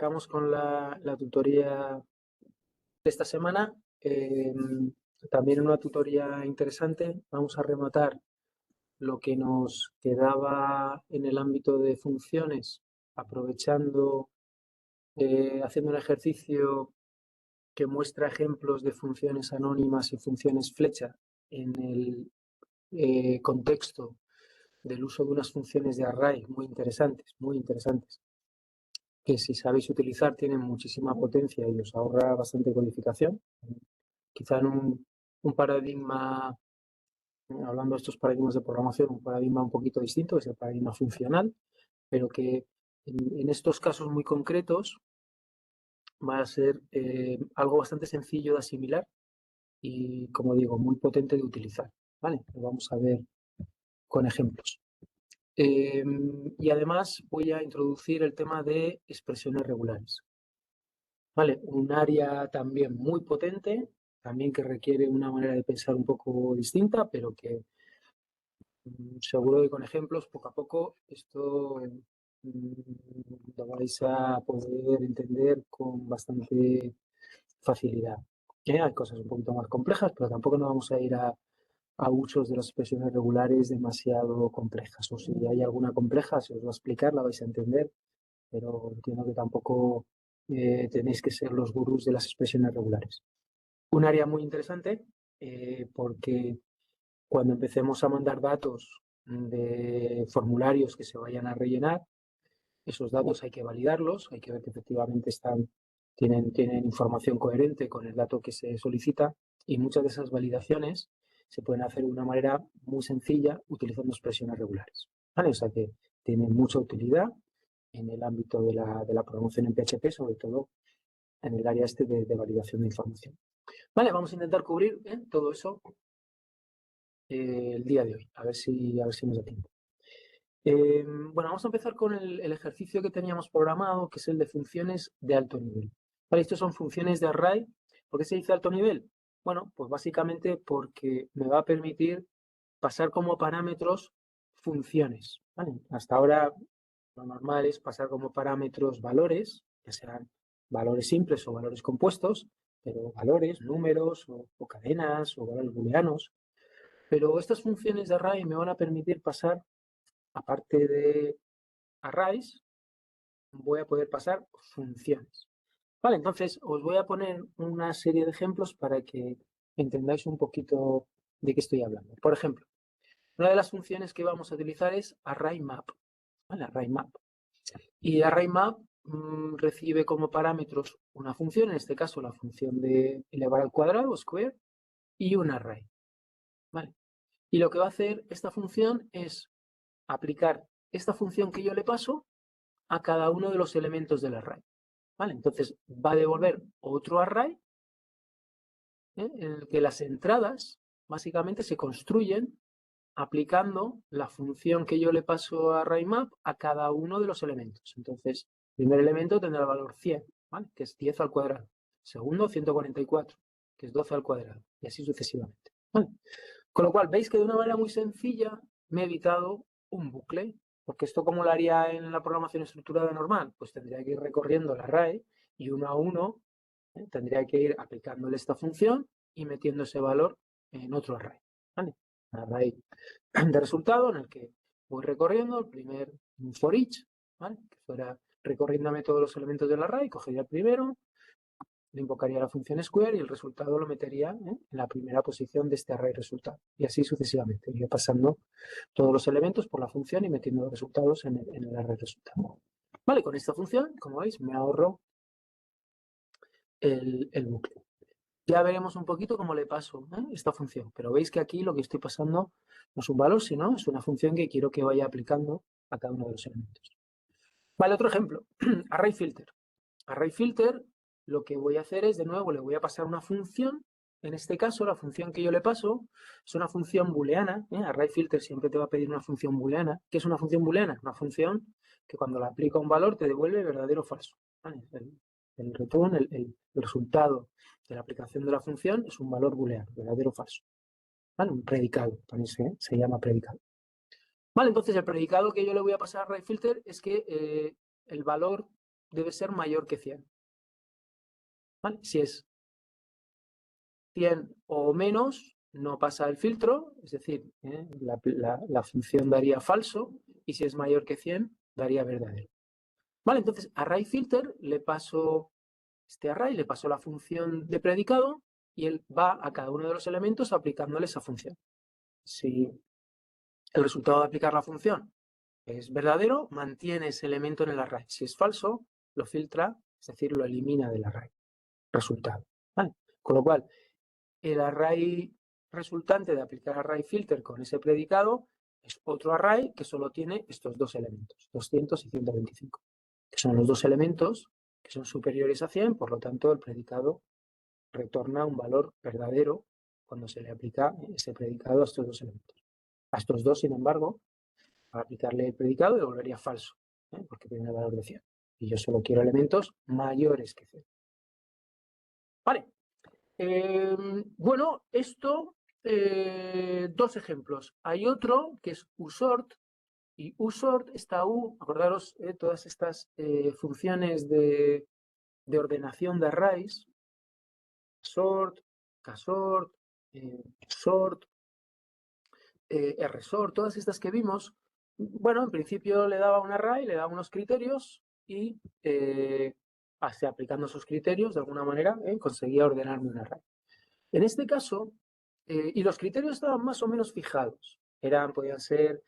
Arrancamos con la tutoría de esta semana. También una tutoría interesante. Vamos a rematar lo que nos quedaba en el ámbito de funciones, aprovechando, haciendo un ejercicio que muestra ejemplos de funciones anónimas y funciones flecha en el contexto del uso de unas funciones de array muy interesantes, que si sabéis utilizar tienen muchísima potencia y os ahorra bastante codificación. Quizá en un paradigma, hablando de estos paradigmas de programación, un paradigma un poquito distinto, es el paradigma funcional, pero que en estos casos muy concretos va a ser algo bastante sencillo de asimilar y, como digo, muy potente de utilizar. ¿Vale? Lo vamos a ver con ejemplos. Y además voy a introducir el tema de expresiones regulares. ¿Vale? Un área también muy potente, también que requiere una manera de pensar un poco distinta, pero que seguro que con ejemplos, poco a poco, esto lo vais a poder entender con bastante facilidad. Hay cosas un poquito más complejas, pero tampoco nos vamos a ir a usos de las expresiones regulares demasiado complejas. O si hay alguna compleja, se os va a explicar, la vais a entender, pero entiendo que tampoco tenéis que ser los gurús de las expresiones regulares. Un área muy interesante porque cuando empecemos a mandar datos de formularios que se vayan a rellenar, esos datos hay que validarlos, hay que ver que efectivamente tienen información coherente con el dato que se solicita, y muchas de esas validaciones se pueden hacer de una manera muy sencilla utilizando expresiones regulares. ¿Vale? O sea que tiene mucha utilidad en el ámbito de la programación en PHP, sobre todo en el área de validación de información. Vale, vamos a intentar cubrir todo eso el día de hoy, a ver si nos da tiempo. Bueno, vamos a empezar con el ejercicio que teníamos programado, que es el de funciones de alto nivel. Vale, estos son funciones de array. ¿Por qué se dice alto nivel? Bueno, pues básicamente porque me va a permitir pasar como parámetros funciones. ¿Vale? Hasta ahora lo normal es pasar como parámetros valores, ya sean valores simples o valores compuestos, pero valores, números o cadenas o valores booleanos. Pero estas funciones de array me van a permitir pasar, aparte de arrays, voy a poder pasar funciones. Vale, entonces os voy a poner una serie de ejemplos para que entendáis un poquito de qué estoy hablando. Por ejemplo, una de las funciones que vamos a utilizar es ArrayMap. ¿Vale? ArrayMap. Y ArrayMap recibe como parámetros una función, en este caso la función de elevar al cuadrado, square, y un array. ¿Vale? Y lo que va a hacer esta función es aplicar esta función que yo le paso a cada uno de los elementos del array. ¿Vale? Entonces va a devolver otro array en el que las entradas básicamente se construyen aplicando la función que yo le paso a ArrayMap a cada uno de los elementos. Entonces, el primer elemento tendrá el valor 100, ¿vale? Que es 10 al cuadrado. Segundo, 144, que es 12 al cuadrado. Y así sucesivamente. ¿Vale? Con lo cual, veis que de una manera muy sencilla me he evitado un bucle. Porque esto, ¿cómo lo haría en la programación estructurada normal? Pues tendría que ir recorriendo el array y uno a uno tendría que ir aplicándole esta función y metiendo ese valor en otro array. ¿Vale? Un array de resultado en el que voy recorriendo el primer for each, ¿vale? Que fuera recorriéndome todos los elementos del array, cogería el primero, le invocaría la función square y el resultado lo metería en la primera posición de este array resultado. Y así sucesivamente. Iría pasando todos los elementos por la función y metiendo los resultados en el array resultado. Vale, con esta función, como veis, me ahorro el bucle. Ya veremos un poquito cómo le paso esta función, pero veis que aquí lo que estoy pasando no es un valor, sino es una función que quiero que vaya aplicando a cada uno de los elementos. Vale, otro ejemplo, array filter. Array filter, lo que voy a hacer es, de nuevo, le voy a pasar una función. En este caso, la función que yo le paso es una función booleana. Array filter siempre te va a pedir una función booleana. ¿Qué es una función booleana? Una función que cuando la aplica un valor te devuelve verdadero o falso. ¿Vale? El return, el resultado de la aplicación de la función es un valor booleano, verdadero o falso. ¿Vale? Un predicado, también se llama predicado. Vale, entonces el predicado que yo le voy a pasar a array filter es que el valor debe ser mayor que 100. ¿Vale? Si es 100 o menos, no pasa el filtro, es decir, la función daría falso, y si es mayor que 100, daría verdadero. Vale, entonces array filter le paso este array, le paso la función de predicado y él va a cada uno de los elementos aplicándole esa función. Si el resultado de aplicar la función es verdadero, mantiene ese elemento en el array. Si es falso, lo filtra, es decir, lo elimina del array. Resultado. ¿Vale? Con lo cual, el array resultante de aplicar array filter con ese predicado es otro array que solo tiene estos dos elementos, 200 y 125, que son los dos elementos que son superiores a 100, por lo tanto el predicado retorna un valor verdadero cuando se le aplica ese predicado a estos dos elementos. A estos dos, sin embargo, al aplicarle el predicado devolvería falso, porque tiene el valor de 100. Y yo solo quiero elementos mayores que 100. Vale. Bueno, esto, dos ejemplos. Hay otro que es usort, y usort, esta U, acordaros, todas estas funciones de ordenación de arrays, sort, ksort, sort, rsort, todas estas que vimos, bueno, en principio le daba un array, le daba unos criterios y aplicando esos criterios, de alguna manera, conseguía ordenarme un array. En este caso, y los criterios estaban más o menos fijados, podían ser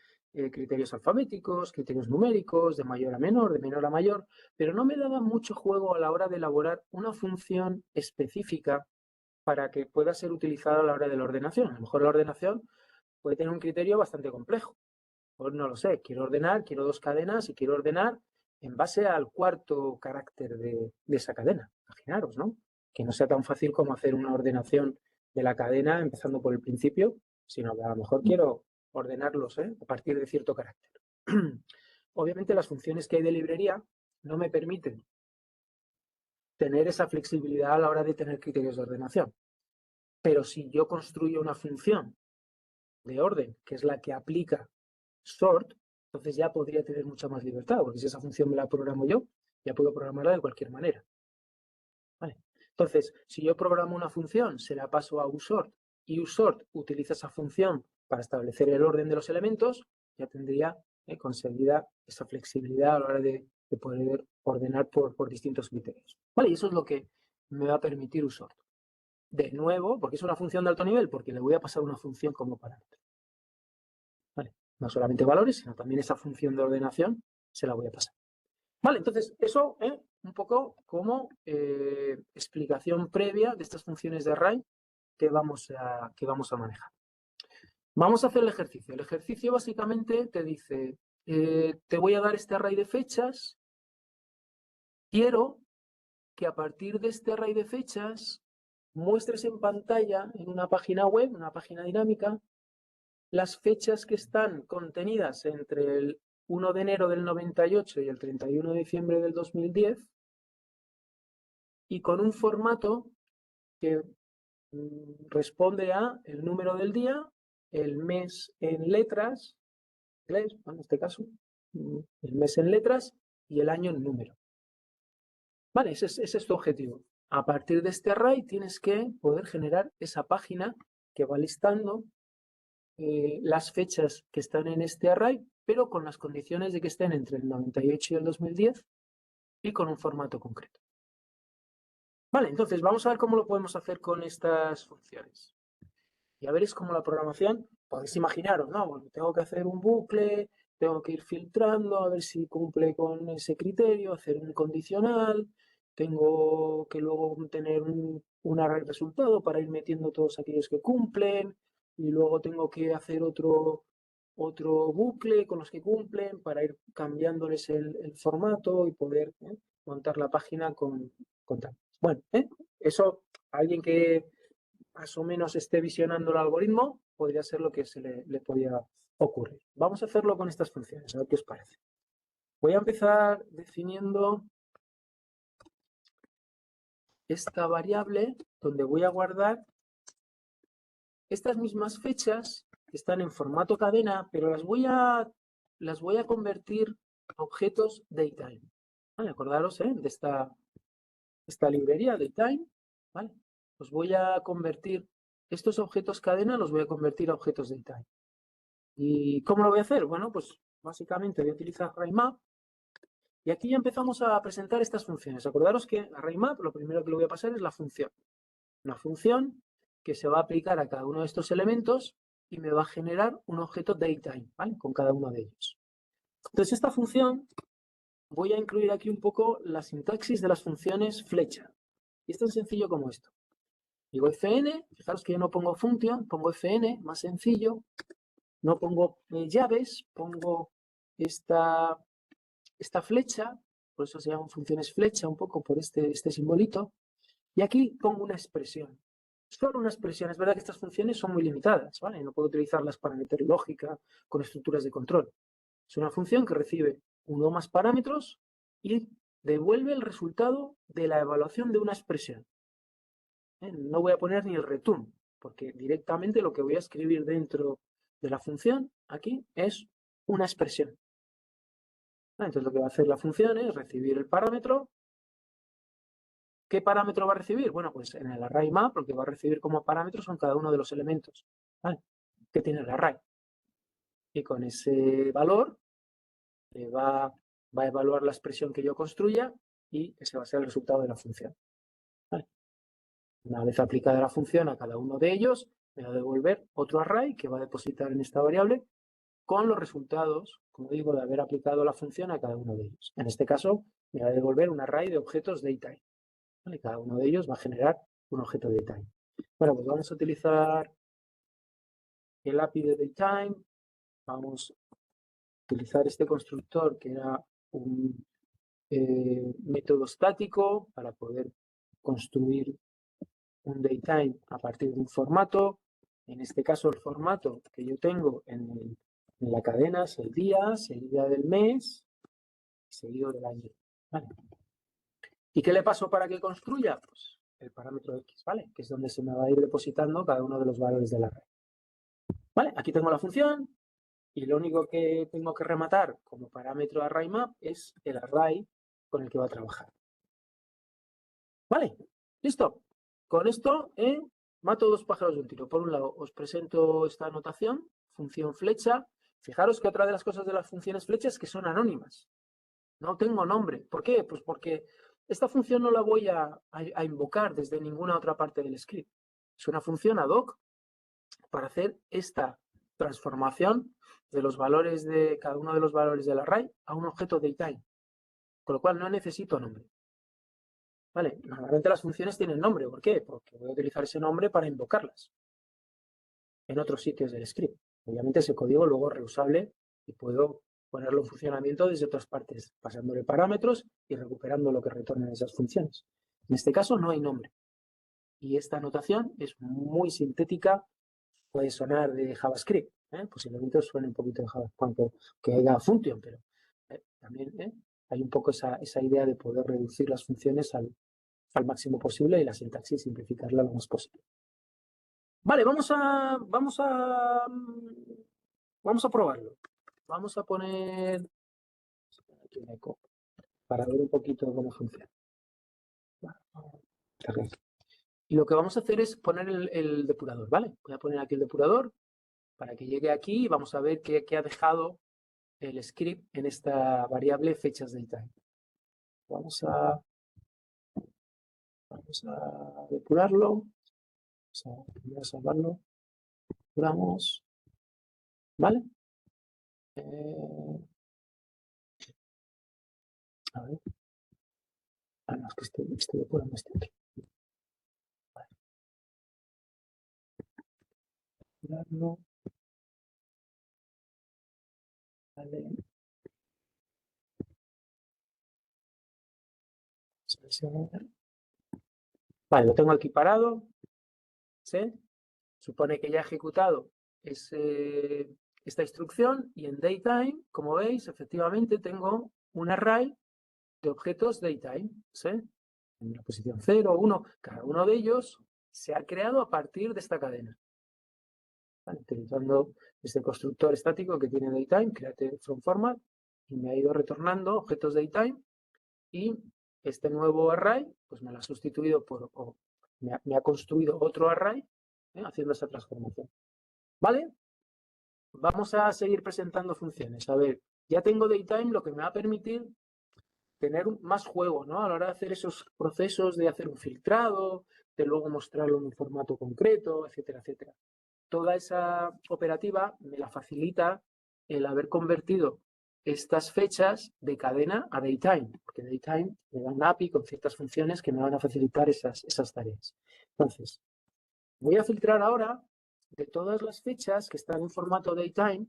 criterios alfabéticos, criterios numéricos, de mayor a menor, de menor a mayor, pero no me daban mucho juego a la hora de elaborar una función específica para que pueda ser utilizada a la hora de la ordenación. A lo mejor la ordenación puede tener un criterio bastante complejo. Pues no lo sé, quiero ordenar, quiero dos cadenas y quiero ordenar en base al cuarto carácter de esa cadena. Imaginaros, ¿no? Que no sea tan fácil como hacer una ordenación de la cadena empezando por el principio, sino que a lo mejor quiero ordenarlos a partir de cierto carácter. Obviamente las funciones que hay de librería no me permiten tener esa flexibilidad a la hora de tener criterios de ordenación. Pero si yo construyo una función de orden, que es la que aplica sort, entonces ya podría tener mucha más libertad, porque si esa función me la programo yo, ya puedo programarla de cualquier manera. ¿Vale? Entonces, si yo programo una función, se la paso a usort, y usort utiliza esa función para establecer el orden de los elementos, ya tendría conseguida esa flexibilidad a la hora de poder ordenar por distintos criterios. ¿Vale? Y eso es lo que me va a permitir usort. De nuevo, porque es una función de alto nivel, porque le voy a pasar una función como parámetro. ¿Vale? No solamente valores, sino también esa función de ordenación se la voy a pasar. Vale, entonces eso un poco como explicación previa de estas funciones de array que vamos a manejar. Vamos a hacer el ejercicio. El ejercicio básicamente te dice, te voy a dar este array de fechas, quiero que a partir de este array de fechas muestres en pantalla, en una página web, una página dinámica, las fechas que están contenidas entre el 1 de enero del 98 y el 31 de diciembre del 2010 y con un formato que responde a el número del día, el mes en letras, inglés, en este caso, el mes en letras y el año en número. Vale, ese es tu objetivo. A partir de este array tienes que poder generar esa página que va listando las fechas que están en este array, pero con las condiciones de que estén entre el 98 y el 2010 y con un formato concreto. Vale, entonces vamos a ver cómo lo podemos hacer con estas funciones. Y a ver, es como la programación, podéis imaginaros, ¿no? Bueno, tengo que hacer un bucle, tengo que ir filtrando a ver si cumple con ese criterio, hacer un condicional, tengo que luego tener un array resultado para ir metiendo todos aquellos que cumplen, y luego tengo que hacer otro bucle con los que cumplen para ir cambiándoles el formato y poder montar la página con tal. Bueno, eso alguien que más o menos esté visionando el algoritmo, podría ser lo que se le podía ocurrir. Vamos a hacerlo con estas funciones, a ver qué os parece. Voy a empezar definiendo esta variable donde voy a guardar estas mismas fechas que están en formato cadena, pero las voy a convertir a objetos datetime. ¿vale? Acordaros de esta librería DayTime, ¿vale? Os voy a convertir estos objetos cadena, los voy a convertir a objetos DayTime. ¿Y cómo lo voy a hacer? Bueno, pues básicamente voy a utilizar ArrayMap y aquí ya empezamos a presentar estas funciones. Acordaros que ArrayMap lo primero que le voy a pasar es la función. Una función que se va a aplicar a cada uno de estos elementos y me va a generar un objeto DayTime, ¿vale? Con cada uno de ellos. Entonces esta función voy a incluir aquí un poco la sintaxis de las funciones flecha. Y es tan sencillo como esto. Digo fn, fijaros que yo no pongo function, pongo fn, más sencillo. No pongo llaves, pongo esta flecha, por eso se llaman funciones flecha, un poco por este simbolito. Y aquí pongo una expresión. Solo una expresión. Es verdad que estas funciones son muy limitadas, ¿vale? No puedo utilizarlas para meter lógica con estructuras de control. Es una función que recibe uno o más parámetros y devuelve el resultado de la evaluación de una expresión. No voy a poner ni el return, porque directamente lo que voy a escribir dentro de la función aquí es una expresión. Entonces lo que va a hacer la función es recibir el parámetro. ¿Qué parámetro va a recibir? Bueno, pues en el array map lo que va a recibir como parámetros son cada uno de los elementos, ¿vale?, que tiene el array. Y con ese valor va a evaluar la expresión que yo construya y ese va a ser el resultado de la función, ¿vale? Una vez aplicada la función a cada uno de ellos, me va a devolver otro array que va a depositar en esta variable con los resultados, como digo, de haber aplicado la función a cada uno de ellos. En este caso, me va a devolver un array de objetos DayTime, ¿vale? Cada uno de ellos va a generar un objeto DayTime. Bueno, pues vamos a utilizar el API de DayTime. Vamos a utilizar este constructor que era un método estático para poder construir un DayTime a partir de un formato. En este caso, el formato que yo tengo en la cadena es el día, seguida del mes, seguido del año, ¿vale? ¿Y qué le paso para que construya? Pues el parámetro X, ¿vale? Que es donde se me va a ir depositando cada uno de los valores del array. ¿Vale? Aquí tengo la función y lo único que tengo que rematar como parámetro ArrayMap es el array con el que va a trabajar. ¿Vale? ¿Listo? Con esto mato dos pájaros de un tiro. Por un lado, os presento esta anotación, función flecha. Fijaros que otra de las cosas de las funciones flechas es que son anónimas. No tengo nombre. ¿Por qué? Pues porque esta función no la voy a invocar desde ninguna otra parte del script. Es una función ad hoc para hacer esta transformación de los valores de cada uno de los valores del array a un objeto DayTime. Con lo cual no necesito nombre. ¿Vale? Normalmente las funciones tienen nombre. ¿Por qué? Porque voy a utilizar ese nombre para invocarlas en otros sitios del script. Obviamente ese código luego es reusable y puedo ponerlo en funcionamiento desde otras partes, pasándole parámetros y recuperando lo que retornan esas funciones. En este caso no hay nombre. Y esta anotación es muy sintética, puede sonar de JavaScript, posiblemente os suene un poquito de JavaScript, que haya function, pero también hay un poco esa idea de poder reducir las funciones al máximo posible y la sintaxis simplificarla lo más posible. Vale, vamos a probarlo. Vamos a poner aquí un eco para ver un poquito cómo funciona. Y lo que vamos a hacer es poner el depurador, ¿vale? Voy a poner aquí el depurador para que llegue aquí y vamos a ver qué ha dejado el script en esta variable fechas DayTime. Vamos a depurarlo. Vamos a salvarlo. Depuramos. ¿Vale? A ver. Ah, no, es que este depurando este aquí. Vale. Depurarlo. Vale. Vale, lo tengo aquí parado. ¿Sí? Supone que ya he ejecutado esta instrucción y en DayTime, como veis, efectivamente tengo un array de objetos DayTime, ¿sí? En la posición 0, 1, cada uno de ellos se ha creado a partir de esta cadena. ¿Vale? Utilizando este constructor estático que tiene DayTime, create from format, y me ha ido retornando objetos DayTime y este nuevo array pues me lo ha sustituido o me ha construido otro array haciendo esa transformación. ¿Vale? Vamos a seguir presentando funciones. A ver, ya tengo datetime, lo que me va a permitir tener más juego, ¿no? A la hora de hacer esos procesos de hacer un filtrado, de luego mostrarlo en un formato concreto, etcétera, etcétera. Toda esa operativa me la facilita el haber convertido estas fechas de cadena a datetime, porque datetime me da un API con ciertas funciones que me van a facilitar esas tareas. Entonces, voy a filtrar ahora de todas las fechas que están en formato datetime,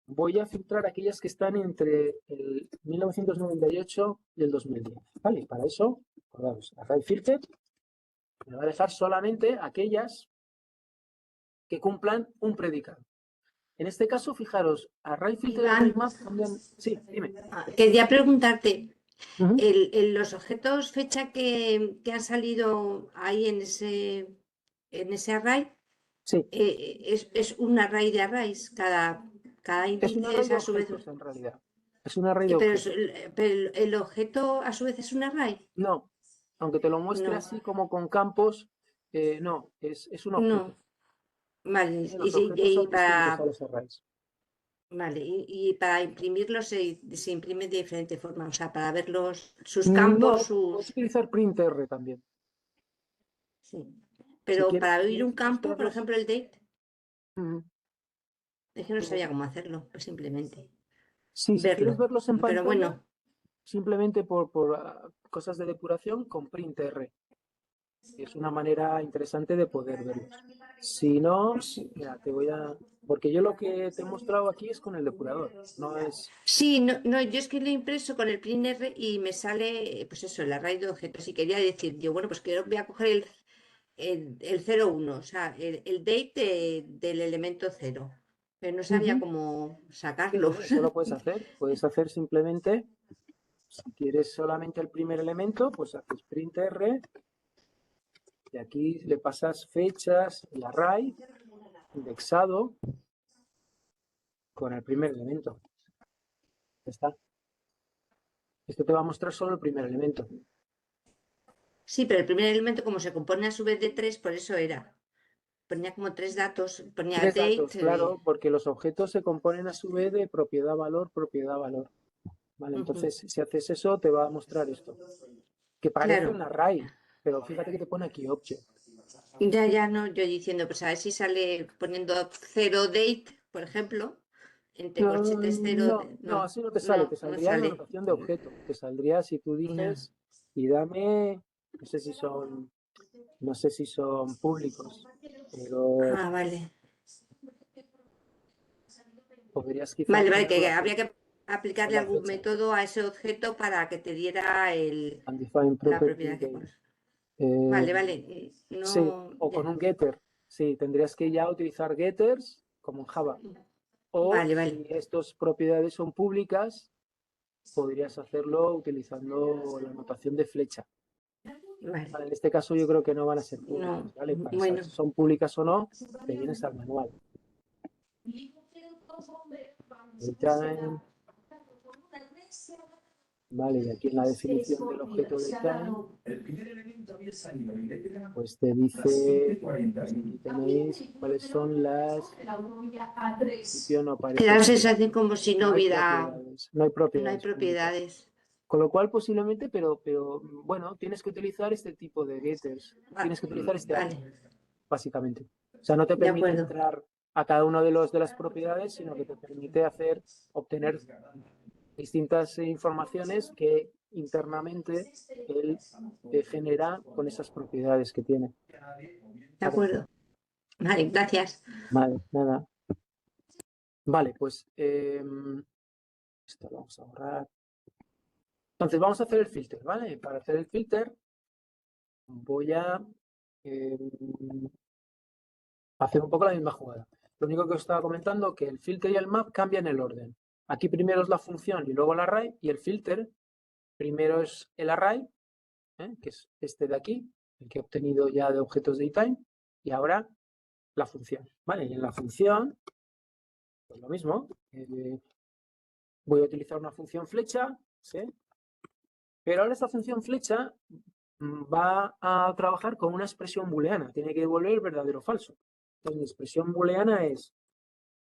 voy a filtrar aquellas que están entre el 1998 y el 2010. ¿Vale? Para eso, acordaos, array filter me va a dejar solamente aquellas que cumplan un predicado. En este caso, fijaros, array filter y array map cambian. Sí, dime. Quería preguntarte, los objetos fecha que han salido ahí en ese array, Sí, es un array de arrays, cada es un índice array es de a su vez. objetos en realidad. Es un array de Pero, objetos. pero el objeto a su vez es un array. No, aunque te lo muestre No, así como con campos, no, es un objeto. no. Vale, Los objetos son distintos a los arrays. vale, y para imprimirlo se imprime de diferente forma, o sea, para ver sus No, campos, puedes utilizar printr también. Sí. Si Pero para abrir un quieres campo, por mostrarlos. ejemplo, el date, Ujú. es que no sabía cómo hacerlo, pues simplemente Sí, si quieres verlo. verlos en Pero pantalla, bueno, simplemente por cosas de depuración con printr. Es una manera interesante de poder verlos. Si no, mira, te voy a... Porque yo lo que te he mostrado aquí es con el depurador, no es... sí, no, yo es que lo he impreso con el PrinR y me sale, pues eso, el array de objetos. Y quería decir, yo, bueno, pues que voy a coger el 01, o sea, el date del elemento 0. Pero no sabía Ujú. cómo Sí, sacarlo. eso lo puedes hacer. Puedes hacer simplemente, si quieres solamente el primer elemento, pues haces printr y aquí le pasas fechas, el array indexado con el primer elemento. Ya está. Esto te va a mostrar solo el primer elemento. Sí, pero el primer elemento, como se compone a su vez de 3, por eso era. Ponía como 3 datos, ponía Tres date. datos, claro, porque los objetos se componen a su vez de propiedad-valor, propiedad-valor. ¿Vale? Entonces, si haces eso, te va a mostrar esto, que parece un Claro, array, pero fíjate que te pone aquí object. ya no, yo diciendo, pues a ver si sale poniendo 0 date, por ejemplo, entre corchetes 0, No, no, así no te sale, te no me saldría en la sale. notación de objeto. Te saldría si tú No. dices, y dame, no sé si son públicos, pero Ah, vale. podrías quizá Vale, vale, poner que la habría fecha. que O aplicarle la algún fecha. método a ese objeto para que te diera Undefined la property propiedad que date. pones. Eh, Vale, vale. sí, No, o con ya. un getter. Sí, tendrías que ya utilizar getters como en Java. O Vale, vale. si estas propiedades son públicas, podrías hacerlo utilizando la notación de flecha. Vale. Vale, en este caso yo creo que no van a ser públicas, No, ¿vale? Para saber bueno. si son públicas o no, te vienes al manual. Datetime, vale, y aquí en la definición del objeto datetime, pues te dice, aquí tenéis cuáles son las, en principio no Te da aparece la que sensación como si no no hay hubiera, propiedades, no hay no hay propiedades públicas. propiedades. Con lo cual posiblemente, pero bueno, tienes que utilizar este tipo de getters, tienes que utilizar este API, Vale, básicamente. O sea, no te de permite acuerdo. entrar a cada uno de las propiedades, sino que te permite obtener distintas informaciones que internamente él genera con esas propiedades que tiene. De Vale, acuerdo. Vale, gracias. vale, nada. Vale, pues esto lo vamos a borrar. Entonces vamos a hacer el filter, ¿vale? Para hacer el filter voy a hacer un poco la misma jugada. Lo único que os estaba comentando que el filter y el map cambian el orden. Aquí primero es la función y luego el array, y el filter primero es el array, que es este de aquí, el que he obtenido ya de objetos de datetime, y ahora la función. ¿Vale? Y en la función, pues lo mismo, voy a utilizar una función flecha, ¿sí? Pero ahora esta función flecha va a trabajar con una expresión booleana, tiene que devolver verdadero o falso. Entonces, mi expresión booleana es,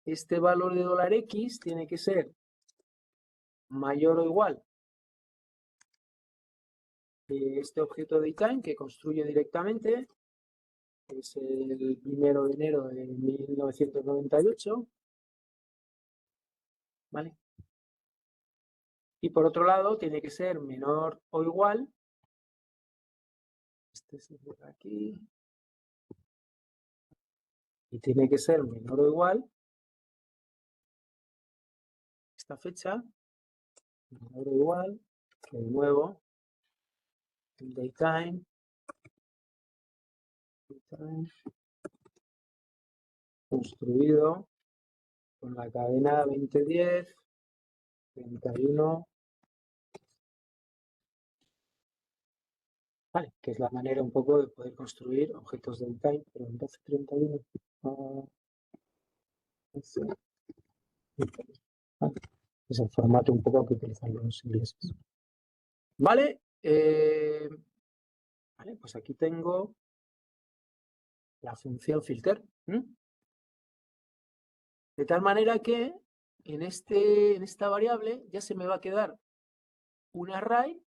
este valor de $X tiene que ser mayor o igual que este objeto de time que construye directamente, que es el 1 de enero de 1998, ¿vale? Y por otro lado, tiene que ser menor o igual, este se cierra aquí, y tiene que ser menor o igual, esta fecha, menor o igual, que de nuevo, el daytime, construido con la cadena 2010, 31, vale, que es la manera un poco de poder construir objetos del time, pero en 1231 vale, es el formato un poco que utilizan los ingleses. Vale, vale, pues aquí tengo la función filter. De tal manera que en esta variable ya se me va a quedar un array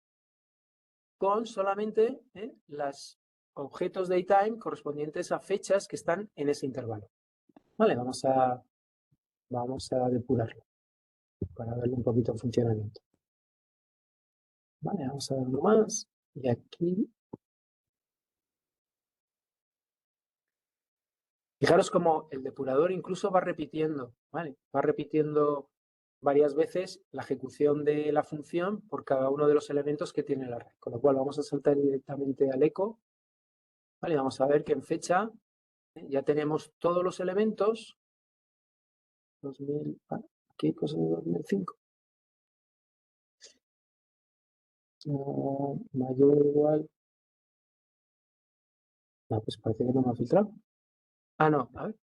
con solamente los objetos datetime correspondientes a fechas que están en ese intervalo. Vale, vamos a depurarlo para verlo un poquito en funcionamiento. Vale, vamos a ver uno más. Y aquí. Fijaros como el depurador incluso va repitiendo, ¿vale? Va repitiendo varias veces la ejecución de la función por cada uno de los elementos que tiene el array. Con lo cual vamos a saltar directamente al eco. ¿Vale? Vamos a ver que en fecha ya tenemos todos los elementos. 2000, ¿qué cosa de 2005? Mayor o igual. No, pues parece que no me ha filtrado. Ah, no, a ver.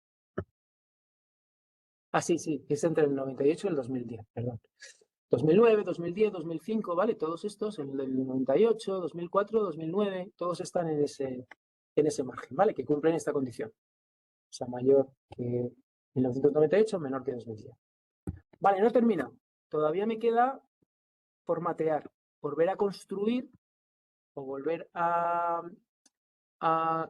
Ah, sí, es entre el 98 y el 2010, perdón. 2009, 2010, 2005, ¿vale? Todos estos, el del 98, 2004, 2009, todos están en ese margen, ¿vale? Que cumplen esta condición. O sea, mayor que 1998, menor que 2010. Vale, no termina. Todavía me queda formatear, volver a construir o volver a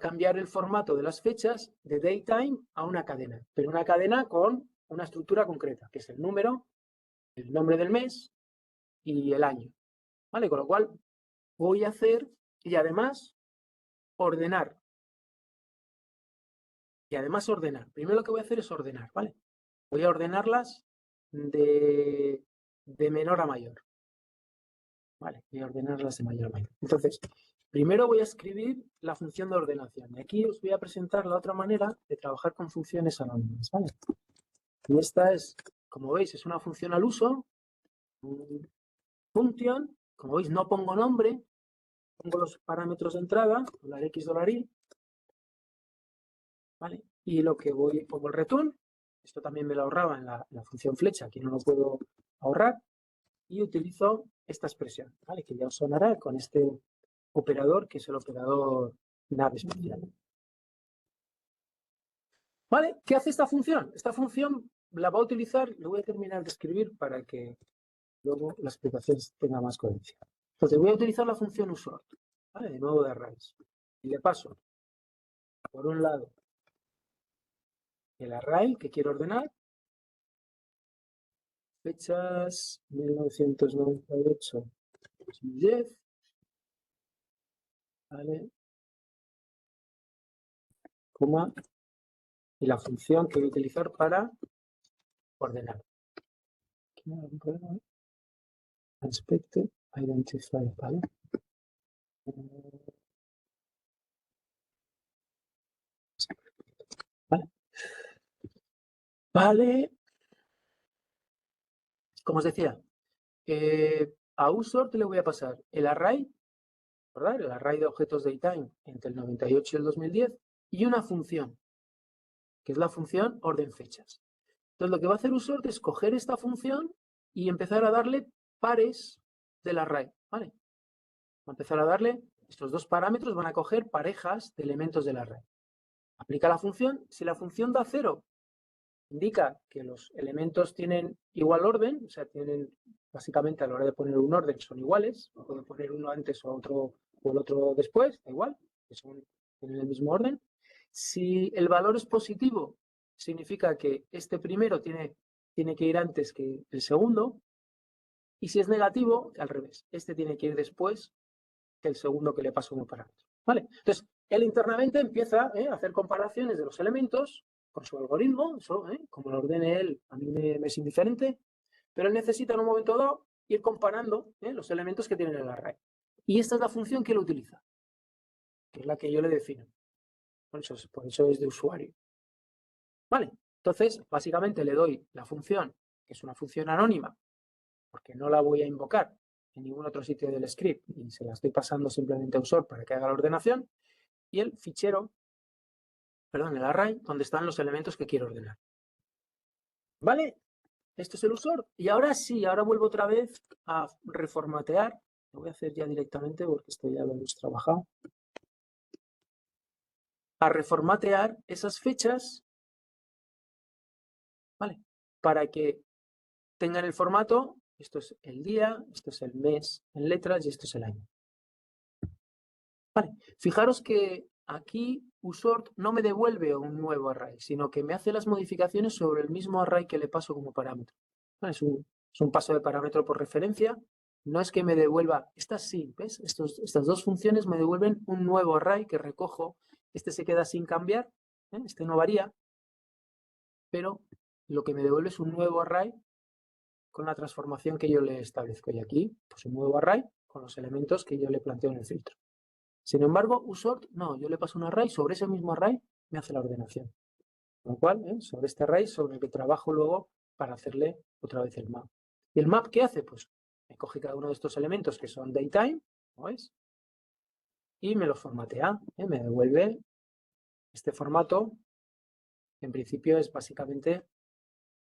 cambiar el formato de las fechas de datetime a una cadena, pero una cadena con una estructura concreta, que es el número, el nombre del mes y el año. ¿Vale? Con lo cual voy a hacer y además ordenar. Y además ordenar. Primero lo que voy a hacer es ordenar, ¿vale? Voy a ordenarlas de menor a mayor. Vale, voy a ordenarlas de mayor a mayor. Entonces, primero voy a escribir la función de ordenación. Y aquí os voy a presentar la otra manera de trabajar con funciones anónimas, ¿vale? Y esta es, como veis, es una función al uso. Función, como veis, no pongo nombre, pongo los parámetros de entrada, $x, $y, ¿vale? Y lo que pongo el return, esto también me lo ahorraba en la función flecha, aquí no lo puedo ahorrar, y utilizo esta expresión, ¿vale? Que ya os sonará con este operador, que es el operador nav especial. ¿Vale? ¿Qué hace esta función? Esta función la va a utilizar, lo voy a terminar de escribir para que luego la explicación tenga más coherencia. Entonces voy a utilizar la función uSort, ¿vale? De nuevo de arrays. Y le paso, por un lado, el array que quiero ordenar, fechas 1998, 2010, ¿vale? Coma, y la función que voy a utilizar para ordenar. Aquí no hay algún problema, ¿eh? Inspected, identify, ¿vale? Vale. Vale. Como os decía, a uSort le voy a pasar el array, ¿verdad? El array de objetos datetime entre el 98 y el 2010 y una función, que es la función orden fechas. Entonces lo que va a hacer uSort es coger esta función y empezar a darle pares del array, ¿vale? Va a empezar a darle, estos dos parámetros van a coger parejas de elementos del array. Aplica la función, si la función da 0, indica que los elementos tienen igual orden, o sea, tienen básicamente a la hora de poner un orden son iguales, puedo poner uno antes o el otro después, da igual, que tienen el mismo orden. Si el valor es positivo, significa que este primero tiene que ir antes que el segundo, y si es negativo, al revés, este tiene que ir después que el segundo que le paso como parámetro. ¿Vale? Entonces, él internamente empieza a hacer comparaciones de los elementos con su algoritmo, eso, como lo ordene él, a mí me es indiferente, pero él necesita en un momento dado ir comparando los elementos que tiene en el array. Y esta es la función que él utiliza, que es la que yo le defino. Por eso es de usuario. ¿Vale? Entonces, básicamente le doy la función, que es una función anónima, porque no la voy a invocar en ningún otro sitio del script y se la estoy pasando simplemente a user para que haga la ordenación, y el fichero, perdón, el array, donde están los elementos que quiero ordenar. ¿Vale? Esto es el user. Y ahora sí, ahora vuelvo otra vez a reformatear. Lo voy a hacer ya directamente porque esto ya lo hemos trabajado. A reformatear esas fechas, ¿vale? Para que tengan el formato, esto es el día, esto es el mes en letras y esto es el año. Vale, fijaros que aquí uSort no me devuelve un nuevo array, sino que me hace las modificaciones sobre el mismo array que le paso como parámetro. Es un paso de parámetro por referencia. No es que me devuelva, estas sí, ¿ves? Estas dos funciones me devuelven un nuevo array que recojo. Este se queda sin cambiar, este no varía, pero lo que me devuelve es un nuevo array con la transformación que yo le establezco. Y aquí, pues un nuevo array con los elementos que yo le planteo en el filtro. Sin embargo, uSort, no, yo le paso un array, sobre ese mismo array me hace la ordenación. Con lo cual, sobre este array, sobre el que trabajo luego para hacerle otra vez el map. ¿Y el map qué hace? Pues me coge cada uno de estos elementos que son daytime, ¿no es? Y me los formatea, me devuelve este formato, que en principio es básicamente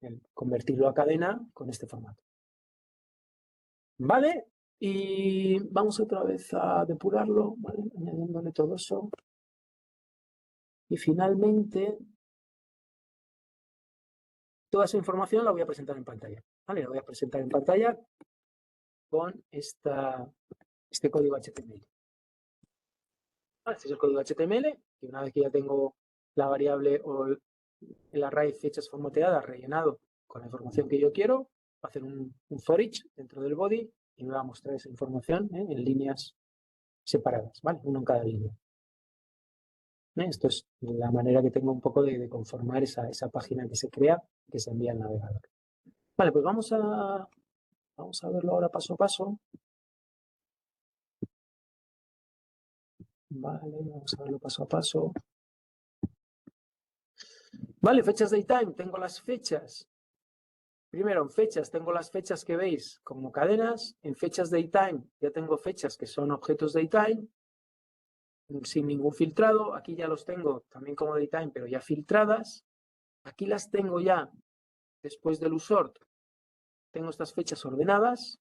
el convertirlo a cadena con este formato. ¿Vale? Y vamos otra vez a depurarlo, ¿vale? Añadiéndole todo eso. Y finalmente, toda esa información la voy a presentar en pantalla. ¿Vale? La voy a presentar en pantalla con este código HTML. ¿Vale? Este es el código HTML, y una vez que ya tengo la variable o el array fechas formateadas rellenado con la información que yo quiero, va a hacer un for each dentro del body y me va a mostrar esa información en líneas separadas, ¿vale? Uno en cada línea. Esto es la manera que tengo un poco de conformar esa página que se crea, que se envía al navegador. Vale, pues vamos a verlo ahora paso a paso. Vale, vamos a verlo paso a paso. Vale, fechas daytime, tengo las fechas. Primero, en fechas, tengo las fechas que veis como cadenas. En fechas daytime ya tengo fechas que son objetos daytime, sin ningún filtrado. Aquí ya los tengo también como daytime, pero ya filtradas. Aquí las tengo ya después del uSort. Tengo estas fechas ordenadas.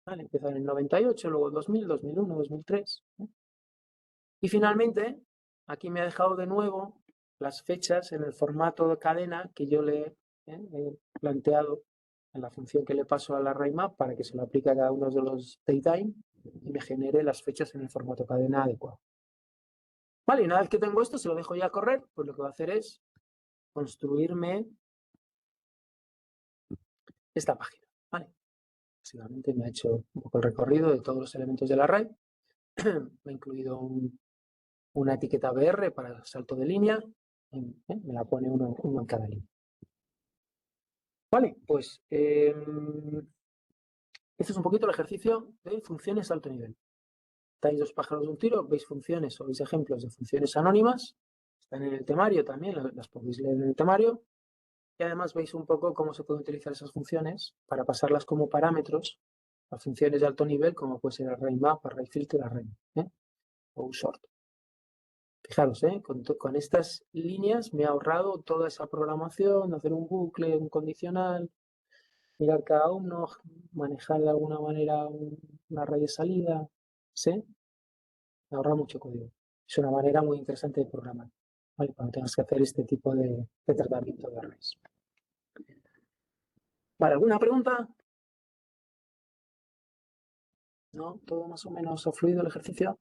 Vale, empiezan en el 98, luego 2000, 2001, 2003. Y finalmente, aquí me ha dejado de nuevo las fechas en el formato de cadena que yo le he planteado en la función que le paso al ArrayMap para que se lo aplique a cada uno de los daytime y me genere las fechas en el formato cadena adecuado. Vale, y una vez que tengo esto, se lo dejo ya correr, pues lo que va a hacer es construirme esta página. Vale, básicamente me ha hecho un poco el recorrido de todos los elementos del array. Me ha incluido una etiqueta BR para salto de línea. Me la pone uno en cada línea. Vale, pues este es un poquito el ejercicio de funciones alto nivel. Estáis dos pájaros de un tiro, veis funciones o veis ejemplos de funciones anónimas. Están en el temario también, las podéis leer en el temario. Y además veis un poco cómo se pueden utilizar esas funciones para pasarlas como parámetros a funciones de alto nivel, como puede ser ArrayMap, ArrayFilter, Array o uSort. Fijaros, con estas líneas me he ahorrado toda esa programación, hacer un bucle, un condicional, mirar cada uno, manejar de alguna manera un array de salida. ¿Sí? Ahorra mucho código. Es una manera muy interesante de programar, ¿vale? Cuando tengas que hacer este tipo de tratamiento de arrays. Vale, ¿alguna pregunta? ¿No? ¿Todo más o menos ha fluido el ejercicio?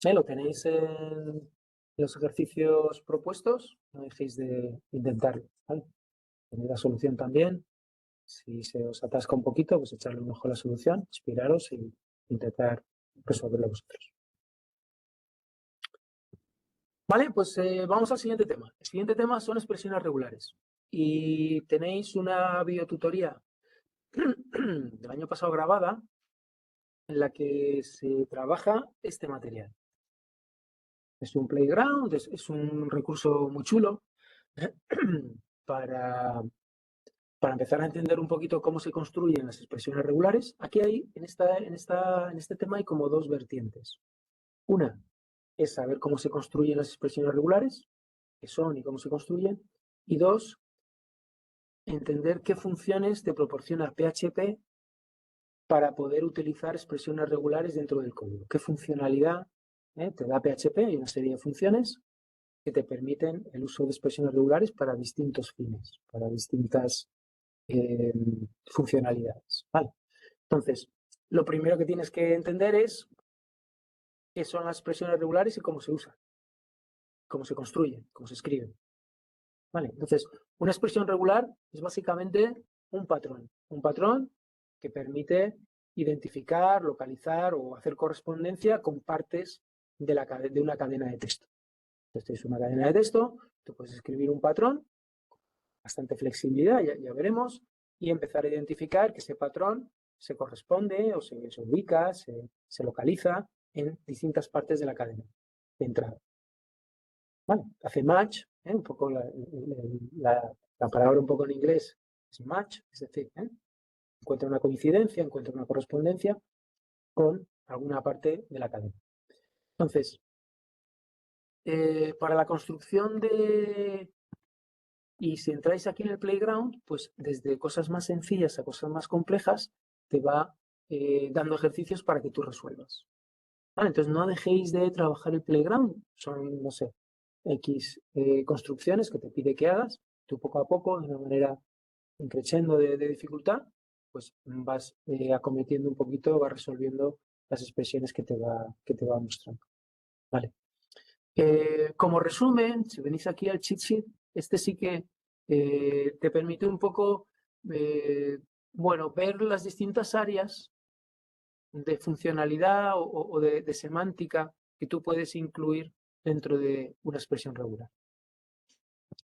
Lo tenéis en los ejercicios propuestos, no dejéis de intentarlo, ¿vale? Tenéis la solución también. Si se os atasca un poquito, pues echarle un ojo a la solución, inspiraros y intentar resolverlo vosotros. Vale, pues vamos al siguiente tema. El siguiente tema son expresiones regulares. Y tenéis una videotutoría del año pasado grabada en la que se trabaja este material. Es un playground, es un recurso muy chulo para empezar a entender un poquito cómo se construyen las expresiones regulares. Aquí hay, en este tema hay como dos vertientes. Una es saber cómo se construyen las expresiones regulares, qué son y cómo se construyen. Y dos, entender qué funciones te proporciona PHP para poder utilizar expresiones regulares dentro del código. ¿Qué funcionalidad te da PHP? Hay una serie de funciones que te permiten el uso de expresiones regulares para distintos fines, para distintas funcionalidades. ¿Vale? Entonces, lo primero que tienes que entender es qué son las expresiones regulares y cómo se usan, cómo se construyen, cómo se escriben. ¿Vale? Entonces, una expresión regular es básicamente un patrón que permite identificar, localizar o hacer correspondencia con partes de una cadena de texto. Entonces, es una cadena de texto, tú puedes escribir un patrón, bastante flexibilidad, ya veremos, y empezar a identificar que ese patrón se corresponde o se ubica, se localiza en distintas partes de la cadena de entrada. ¿Vale? Hace match, un poco la palabra un poco en inglés es match, es decir, encuentra una coincidencia, encuentra una correspondencia con alguna parte de la cadena. Entonces, para la construcción y si entráis aquí en el playground, pues desde cosas más sencillas a cosas más complejas, te va dando ejercicios para que tú resuelvas. ¿Vale? Entonces, no dejéis de trabajar el playground. Son, no sé, X construcciones que te pide que hagas. Tú poco a poco, de una manera increciendo de dificultad, pues vas acometiendo un poquito, vas resolviendo las expresiones que te va mostrando. Vale. Como resumen, si venís aquí al cheat sheet, este sí que te permite un poco, bueno, ver las distintas áreas de funcionalidad o de semántica que tú puedes incluir dentro de una expresión regular.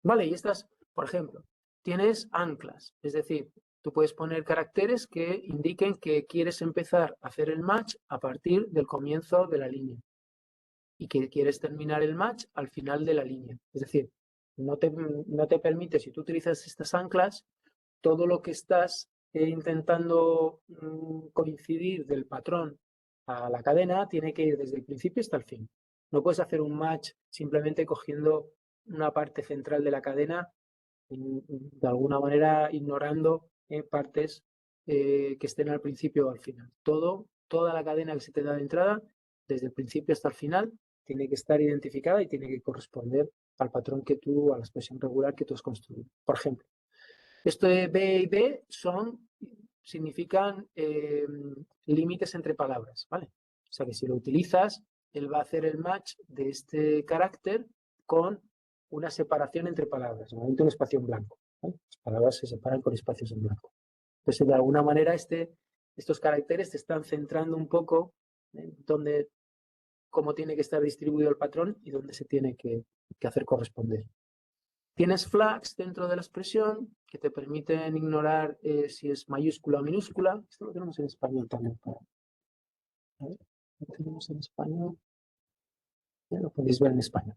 Vale, y estas, por ejemplo, tienes anclas, es decir, tú puedes poner caracteres que indiquen que quieres empezar a hacer el match a partir del comienzo de la línea y que quieres terminar el match al final de la línea. Es decir, no te permite, si tú utilizas estas anclas, todo lo que estás intentando coincidir del patrón a la cadena tiene que ir desde el principio hasta el fin. No puedes hacer un match simplemente cogiendo una parte central de la cadena y de alguna manera ignorando partes que estén al principio o al final. Toda la cadena que se te da de entrada, desde el principio hasta el final, tiene que estar identificada y tiene que corresponder al patrón a la expresión regular que tú has construido. Por ejemplo, esto de B y B significan límites entre palabras, ¿vale? O sea que si lo utilizas, él va a hacer el match de este carácter con una separación entre palabras, normalmente un espacio en blanco, ¿vale? Las palabras se separan con espacios en blanco. Entonces, de alguna manera, estos caracteres te están centrando un poco en cómo tiene que estar distribuido el patrón y dónde se tiene que hacer corresponder. Tienes flags dentro de la expresión que te permiten ignorar si es mayúscula o minúscula. Esto lo tenemos en español también. A ver, lo tenemos en español. Ya lo podéis ver en español.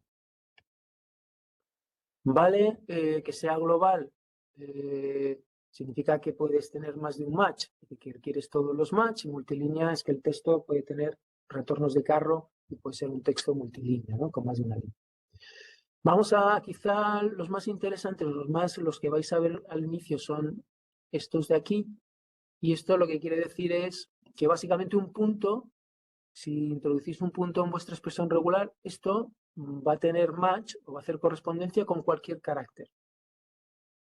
Vale, que sea global significa que puedes tener más de un match, que quieres todos los match, y multilínea es que el texto puede tener retornos de carro y puede ser un texto multilínea, ¿no? Con más de una línea. Vamos a quizá los más interesantes, los que vais a ver al inicio son estos de aquí, y esto lo que quiere decir es que básicamente un punto si introducís un punto en vuestra expresión regular, esto va a tener match o va a hacer correspondencia con cualquier carácter.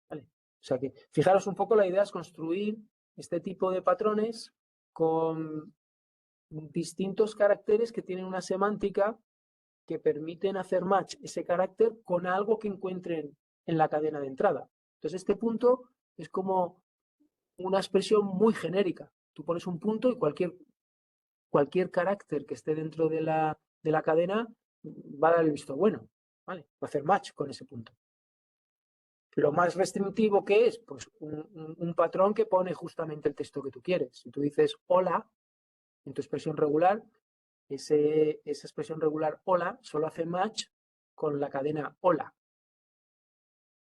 ¿Vale? O sea que, fijaros un poco, la idea es construir este tipo de patrones con distintos caracteres que tienen una semántica que permiten hacer match ese carácter con algo que encuentren en la cadena de entrada. Entonces, este punto es como una expresión muy genérica. Tú pones un punto y cualquier carácter que esté dentro de la cadena va a dar el visto bueno, ¿vale? Va a hacer match con ese punto. Lo más restrictivo que es, pues un patrón que pone justamente el texto que tú quieres. Si tú dices hola en tu expresión regular, esa expresión regular hola solo hace match con la cadena hola.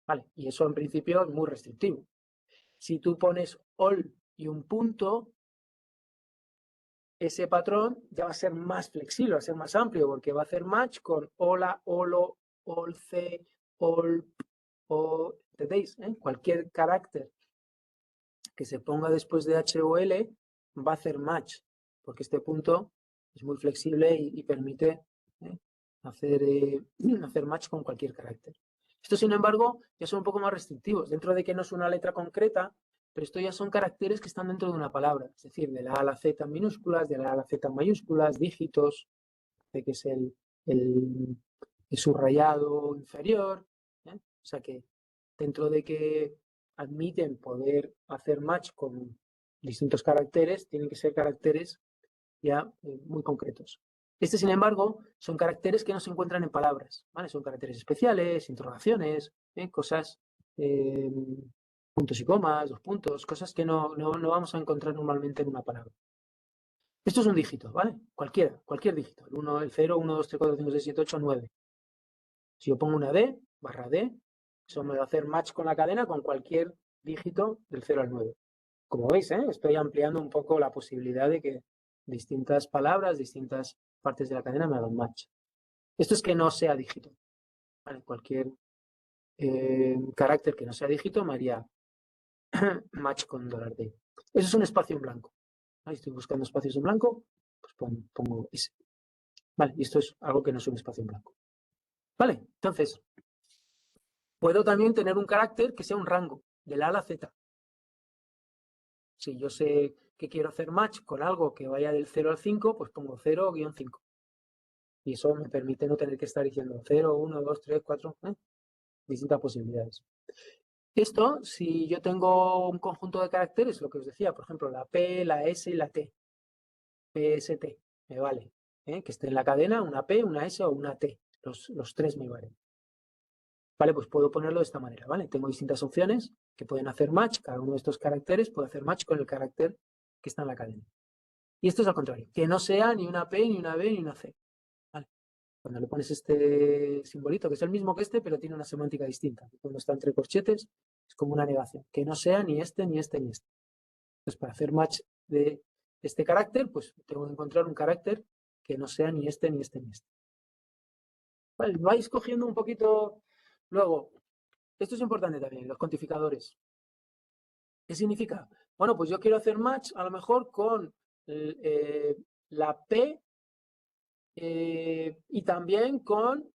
¿Vale? Y eso en principio es muy restrictivo. Si tú pones all y un punto, ese patrón ya va a ser más flexible, va a ser más amplio, porque va a hacer match con hola, holo, olce, ol, o, ¿entendéis? Cualquier carácter que se ponga después de H o L va a hacer match, porque este punto es muy flexible y permite hacer match con cualquier carácter. Esto, sin embargo, ya son un poco más restrictivos, dentro de que no es una letra concreta, pero esto ya son caracteres que están dentro de una palabra, es decir, de la A a la Z en minúsculas, de la A a la Z en mayúsculas, dígitos, de que es el subrayado inferior. O sea que dentro de que admiten poder hacer match con distintos caracteres, tienen que ser caracteres ya muy concretos. Sin embargo, son caracteres que no se encuentran en palabras, ¿vale? Son caracteres especiales, interrogaciones, cosas, puntos y comas, dos puntos, cosas que no vamos a encontrar normalmente en una palabra. Esto es un dígito, ¿vale? Cualquier dígito. El 1, el 0, 1, 2, 3, 4, 5, 6, 7, 8, 9. Si yo pongo una D, barra D, eso me va a hacer match con la cadena con cualquier dígito del 0 al 9. Como veis, estoy ampliando un poco la posibilidad de que distintas palabras, distintas partes de la cadena me hagan match. Esto es que no sea dígito. ¿Vale? Cualquier carácter que no sea dígito me haría match con $D. Eso es un espacio en blanco. ¿Vale? Estoy buscando espacios en blanco, pues pongo ese. Vale, y esto es algo que no es un espacio en blanco. Vale, entonces, puedo también tener un carácter que sea un rango, de la A a la Z. Si yo sé que quiero hacer match con algo que vaya del 0 al 5, pues pongo 0-5. Y eso me permite no tener que estar diciendo 0, 1, 2, 3, 4, distintas posibilidades. Esto, si yo tengo un conjunto de caracteres, lo que os decía, por ejemplo, la P, la S y la T, PST, me vale. Que esté en la cadena una P, una S o una T. Los tres me valen. Vale, pues puedo ponerlo de esta manera, ¿vale? Tengo distintas opciones que pueden hacer match, cada uno de estos caracteres puede hacer match con el carácter que está en la cadena. Y esto es al contrario, que no sea ni una P, ni una B, ni una C. ¿Vale? Cuando le pones este simbolito, que es el mismo que este, pero tiene una semántica distinta. Cuando está entre corchetes, es como una negación. Que no sea ni este, ni este, ni este. Entonces, para hacer match de este carácter, pues tengo que encontrar un carácter que no sea ni este, ni este, ni este. Vale, vais cogiendo un poquito. Luego, esto es importante también, los cuantificadores. ¿Qué significa? Bueno, pues yo quiero hacer match a lo mejor con la P y también con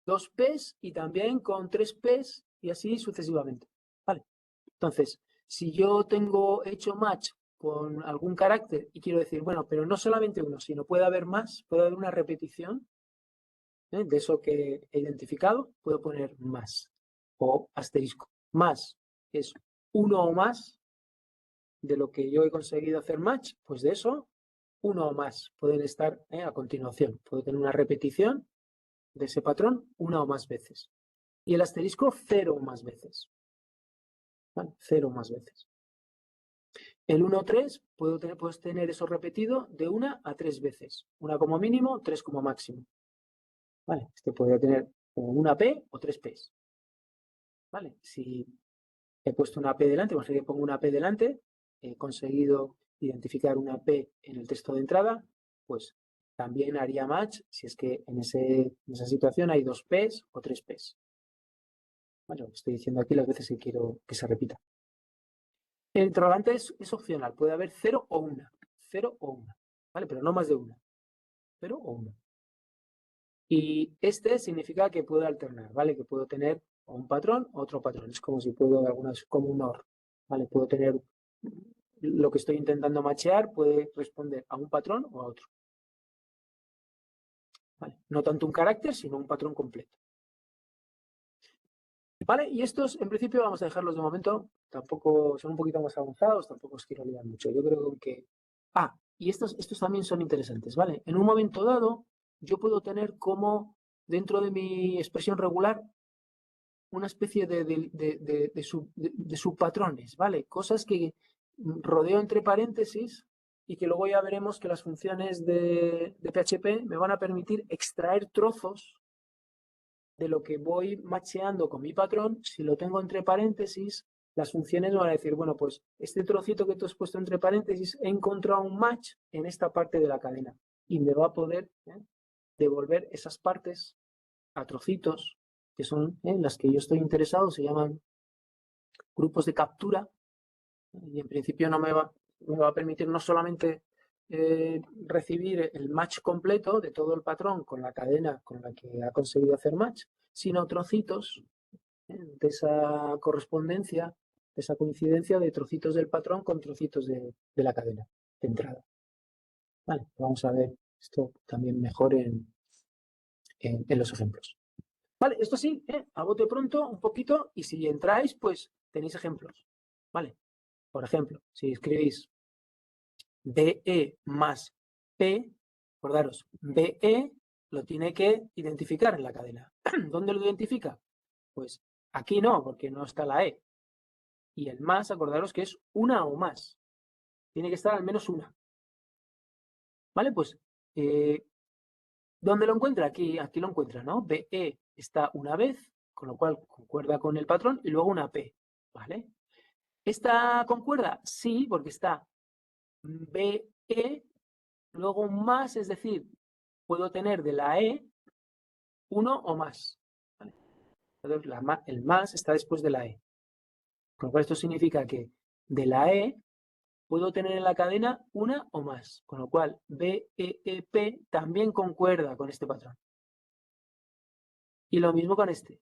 2 P's y también con 3 P's y así sucesivamente. ¿Vale? Entonces, si yo tengo hecho match con algún carácter y quiero decir, bueno, pero no solamente uno, sino puede haber más, puede haber una repetición de eso que he identificado, puedo poner más o asterisco. Más es uno o más de lo que yo he conseguido hacer match, pues de eso, uno o más pueden estar a continuación. Puedo tener una repetición de ese patrón una o más veces. Y el asterisco 0 o más veces. ¿Vale? 0 o más veces. El 1 o 3 puedes tener eso repetido de 1 a 3 veces. Una como mínimo, 3 como máximo. ¿Vale? Este podría tener una P o 3 P's. ¿Vale? Si he puesto una P delante, vamos a decir que pongo una P delante, he conseguido identificar una P en el texto de entrada, pues también haría match si es que en esa situación hay 2 P's o 3 P's. Bueno, estoy diciendo aquí las veces que quiero que se repita. El interrogante es opcional, puede haber 0 o 1. 0 o 1, ¿vale? Pero no más de 1. 0 o 1. Y este significa que puedo alternar, ¿vale? Que puedo tener un patrón o otro patrón. Es como si puedo, como un OR, ¿vale? Puedo tener lo que estoy intentando machear, puede responder a un patrón o a otro. ¿Vale? No tanto un carácter, sino un patrón completo. ¿Vale? Y estos, en principio, vamos a dejarlos de momento. Tampoco son un poquito más avanzados, tampoco os quiero liar mucho. Yo creo que... y estos también son interesantes, ¿vale? En un momento dado, yo puedo tener como, dentro de mi expresión regular, una especie de subpatrones, ¿vale? Cosas que rodeo entre paréntesis y que luego ya veremos que las funciones de PHP me van a permitir extraer trozos de lo que voy macheando con mi patrón. Si lo tengo entre paréntesis, las funciones me van a decir, bueno, pues este trocito que tú has puesto entre paréntesis, he encontrado un match en esta parte de la cadena y me va a poder devolver esas partes a trocitos que son en las que yo estoy interesado, se llaman grupos de captura, y en principio me va a permitir no solamente recibir el match completo de todo el patrón con la cadena con la que ha conseguido hacer match, sino trocitos de esa correspondencia, de esa coincidencia de trocitos del patrón con trocitos de la cadena de entrada. Vale, vamos a ver esto también mejor en los ejemplos. Vale, esto sí, a bote pronto, un poquito, y si entráis, pues tenéis ejemplos. Vale, por ejemplo, si escribís BE más P, acordaros, BE lo tiene que identificar en la cadena. ¿Dónde lo identifica? Pues aquí no, porque no está la E. Y el más, acordaros que es una o más. Tiene que estar al menos una. ¿Vale? Pues, ¿dónde lo encuentra? Aquí lo encuentra, ¿no? BE está una vez, con lo cual concuerda con el patrón, y luego una P. ¿Vale? ¿Esta concuerda? Sí, porque está BE, luego un más, es decir, puedo tener de la E uno o más. ¿Vale? Entonces, el más está después de la E. Con lo cual esto significa que de la E puedo tener en la cadena una o más. Con lo cual BEP también concuerda con este patrón. Y lo mismo con este.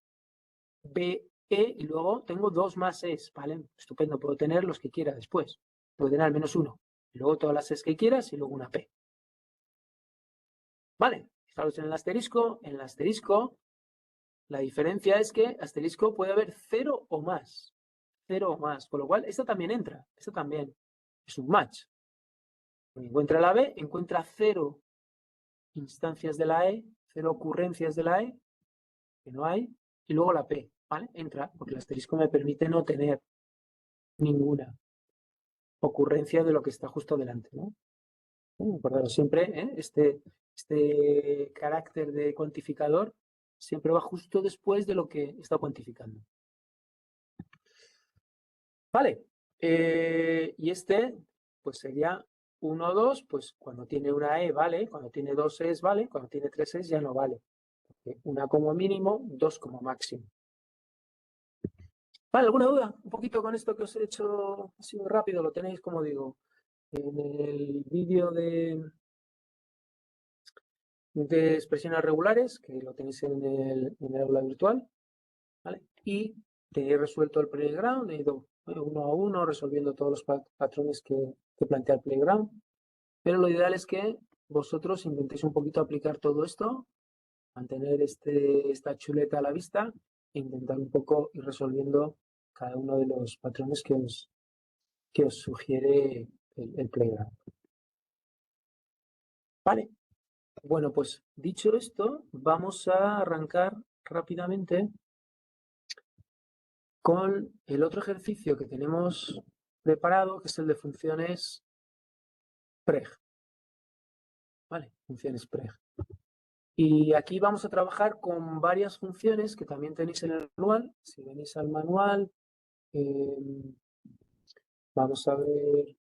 BE y luego tengo dos más Es. ¿Vale? Estupendo, puedo tener los que quiera después. Puedo tener al menos uno. Y luego todas las Es que quieras y luego una P. Vale, fijaros en el asterisco. En el asterisco la diferencia es que asterisco puede haber 0 o más. 0 o más. Con lo cual, esta también entra. Esta también es un match. Encuentra la B, encuentra 0 instancias de la E, 0 ocurrencias de la E, que no hay, y luego la P. ¿Vale? Entra, porque el asterisco me permite no tener ninguna ocurrencia de lo que está justo delante, ¿no? Acordaros siempre, este carácter de cuantificador siempre va justo después de lo que está cuantificando. Vale, y este pues sería 1 o 2, pues cuando tiene una E vale, cuando tiene 2 Es vale, cuando tiene 3 Es ya no vale. Una como mínimo, 2 como máximo. Vale, ¿alguna duda? Un poquito con esto que os he hecho así muy rápido, lo tenéis, como digo, en el vídeo de expresiones regulares, que lo tenéis en el aula virtual, ¿vale? Y tenéis resuelto el playground, he ido uno a uno resolviendo todos los patrones que plantea el playground, pero lo ideal es que vosotros intentéis un poquito aplicar todo esto, mantener esta chuleta a la vista e intentar un poco ir resolviendo cada uno de los patrones que os sugiere el playground. Vale, bueno, pues dicho esto, vamos a arrancar rápidamente con el otro ejercicio que tenemos preparado, que es el de funciones preg. Vale, funciones preg. Y aquí vamos a trabajar con varias funciones que también tenéis en el manual. Si venís al manual, vamos a ver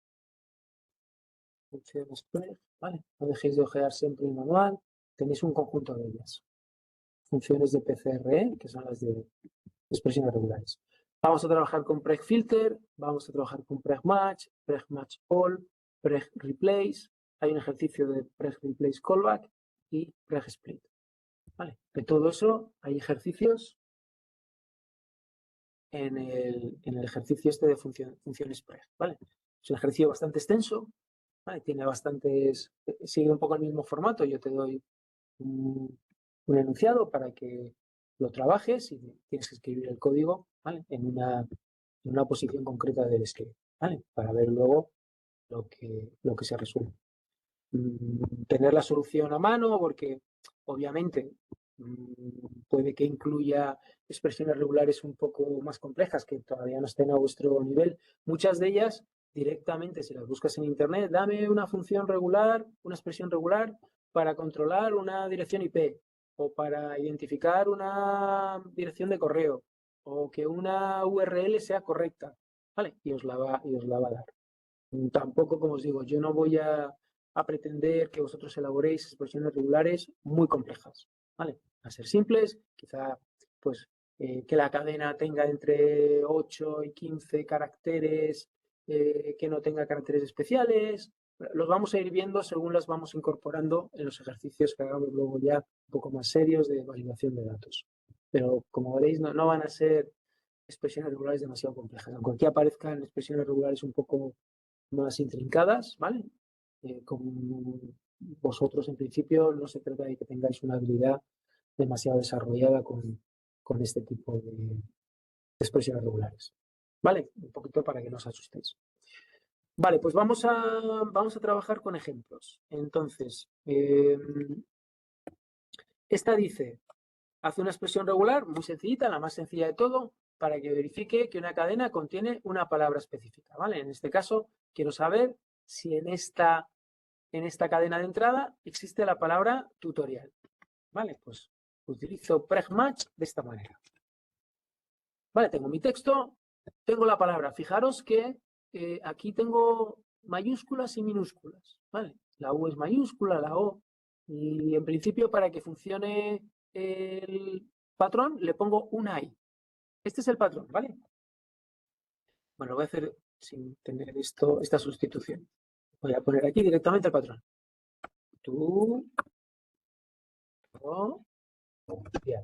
funciones preg. Vale, no dejéis de ojear siempre el manual. Tenéis un conjunto de ellas. Funciones de PCRE, que son las de expresiones regulares. Vamos a trabajar con pregFilter, vamos a trabajar con pregMatch, pregMatchAll, pregReplace. Hay un ejercicio de pregReplace callback y preg_split. ¿Vale? De todo eso hay ejercicios en el ejercicio este de funciones preg. ¿Vale? Es un ejercicio bastante extenso, ¿vale? Tiene bastantes, sigue un poco el mismo formato. Yo te doy un enunciado para que lo trabajes y tienes que escribir el código, ¿vale? en una posición concreta del script, ¿vale? Para ver luego lo que se resuelve. Tener la solución a mano, porque obviamente puede que incluya expresiones regulares un poco más complejas que todavía no estén a vuestro nivel. Muchas de ellas directamente, si las buscas en internet, dame una función regular, una expresión regular para controlar una dirección IP o para identificar una dirección de correo o que una URL sea correcta, ¿vale? Y os la va a dar. Tampoco, como os digo, yo no voy a pretender que vosotros elaboréis expresiones regulares muy complejas, ¿vale? A ser simples, quizá pues que la cadena tenga entre 8 y 15 caracteres, que no tenga caracteres especiales. Los vamos a ir viendo según las vamos incorporando en los ejercicios que hagamos luego ya un poco más serios de validación de datos. Pero como veréis, no van a ser expresiones regulares demasiado complejas. Aunque aquí aparezcan expresiones regulares un poco más intrincadas, ¿vale? Como vosotros en principio no se trata de que tengáis una habilidad demasiado desarrollada con este tipo de expresiones regulares, ¿vale? Un poquito para que no os asustéis. Vale, pues vamos a trabajar con ejemplos. Entonces, esta dice, hace una expresión regular muy sencillita, la más sencilla de todo, para que verifique que una cadena contiene una palabra específica, ¿vale? En este caso, quiero saber si en esta cadena de entrada existe la palabra tutorial, ¿vale? Pues utilizo preg_match de esta manera. Vale, tengo mi texto, tengo la palabra. Fijaros que aquí tengo mayúsculas y minúsculas, ¿vale? La U es mayúscula, la O, y en principio para que funcione el patrón le pongo una I. Este es el patrón, ¿vale? Bueno, lo voy a hacer sin tener esta sustitución. Voy a poner aquí directamente el patrón. Bien.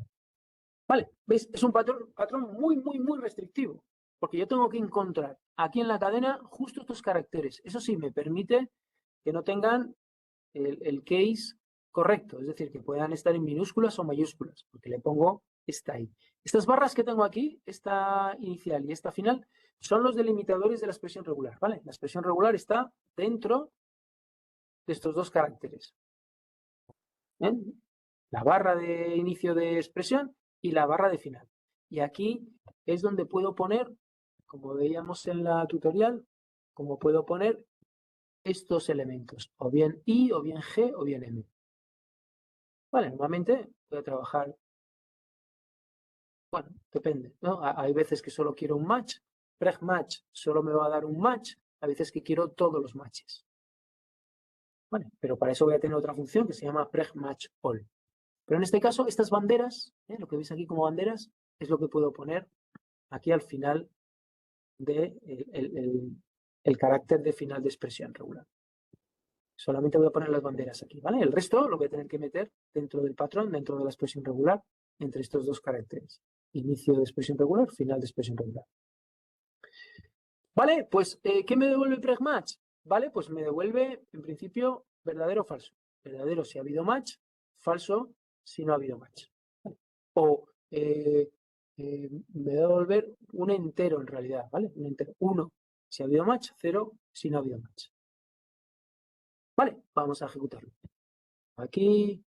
Vale, ¿veis? Es un patrón muy restrictivo, porque yo tengo que encontrar aquí en la cadena justo estos caracteres. Eso sí, me permite que no tengan el case correcto, es decir, que puedan estar en minúsculas o mayúsculas, porque le pongo esta I. Estas barras que tengo aquí, esta inicial y esta final, son los delimitadores de la expresión regular, ¿vale? La expresión regular está dentro de estos dos caracteres. ¿Ven? La barra de inicio de expresión y la barra de final. Y aquí es donde puedo poner, como veíamos en la tutorial, como puedo poner estos elementos, o bien I, o bien G, o bien M. Vale, normalmente voy a trabajar, bueno, depende, ¿no? Hay veces que solo quiero un match, preg_match solo me va a dar un match, hay veces que quiero todos los matches. Vale, pero para eso voy a tener otra función que se llama preg_match_all. Pero en este caso, estas banderas, lo que veis aquí como banderas, es lo que puedo poner aquí al final del el carácter de final de expresión regular. Solamente voy a poner las banderas aquí, ¿vale? El resto lo voy a tener que meter dentro del patrón, dentro de la expresión regular, entre estos dos caracteres. Inicio de expresión regular, final de expresión regular. Vale, pues, ¿qué me devuelve preg_match? Vale, pues me devuelve, en principio, verdadero o falso. Verdadero si ha habido match, falso si no ha habido match. O me va a devolver un entero en realidad, ¿vale? Un entero. 1 si ha habido match, 0 si no ha habido match. Vale, vamos a ejecutarlo. Aquí,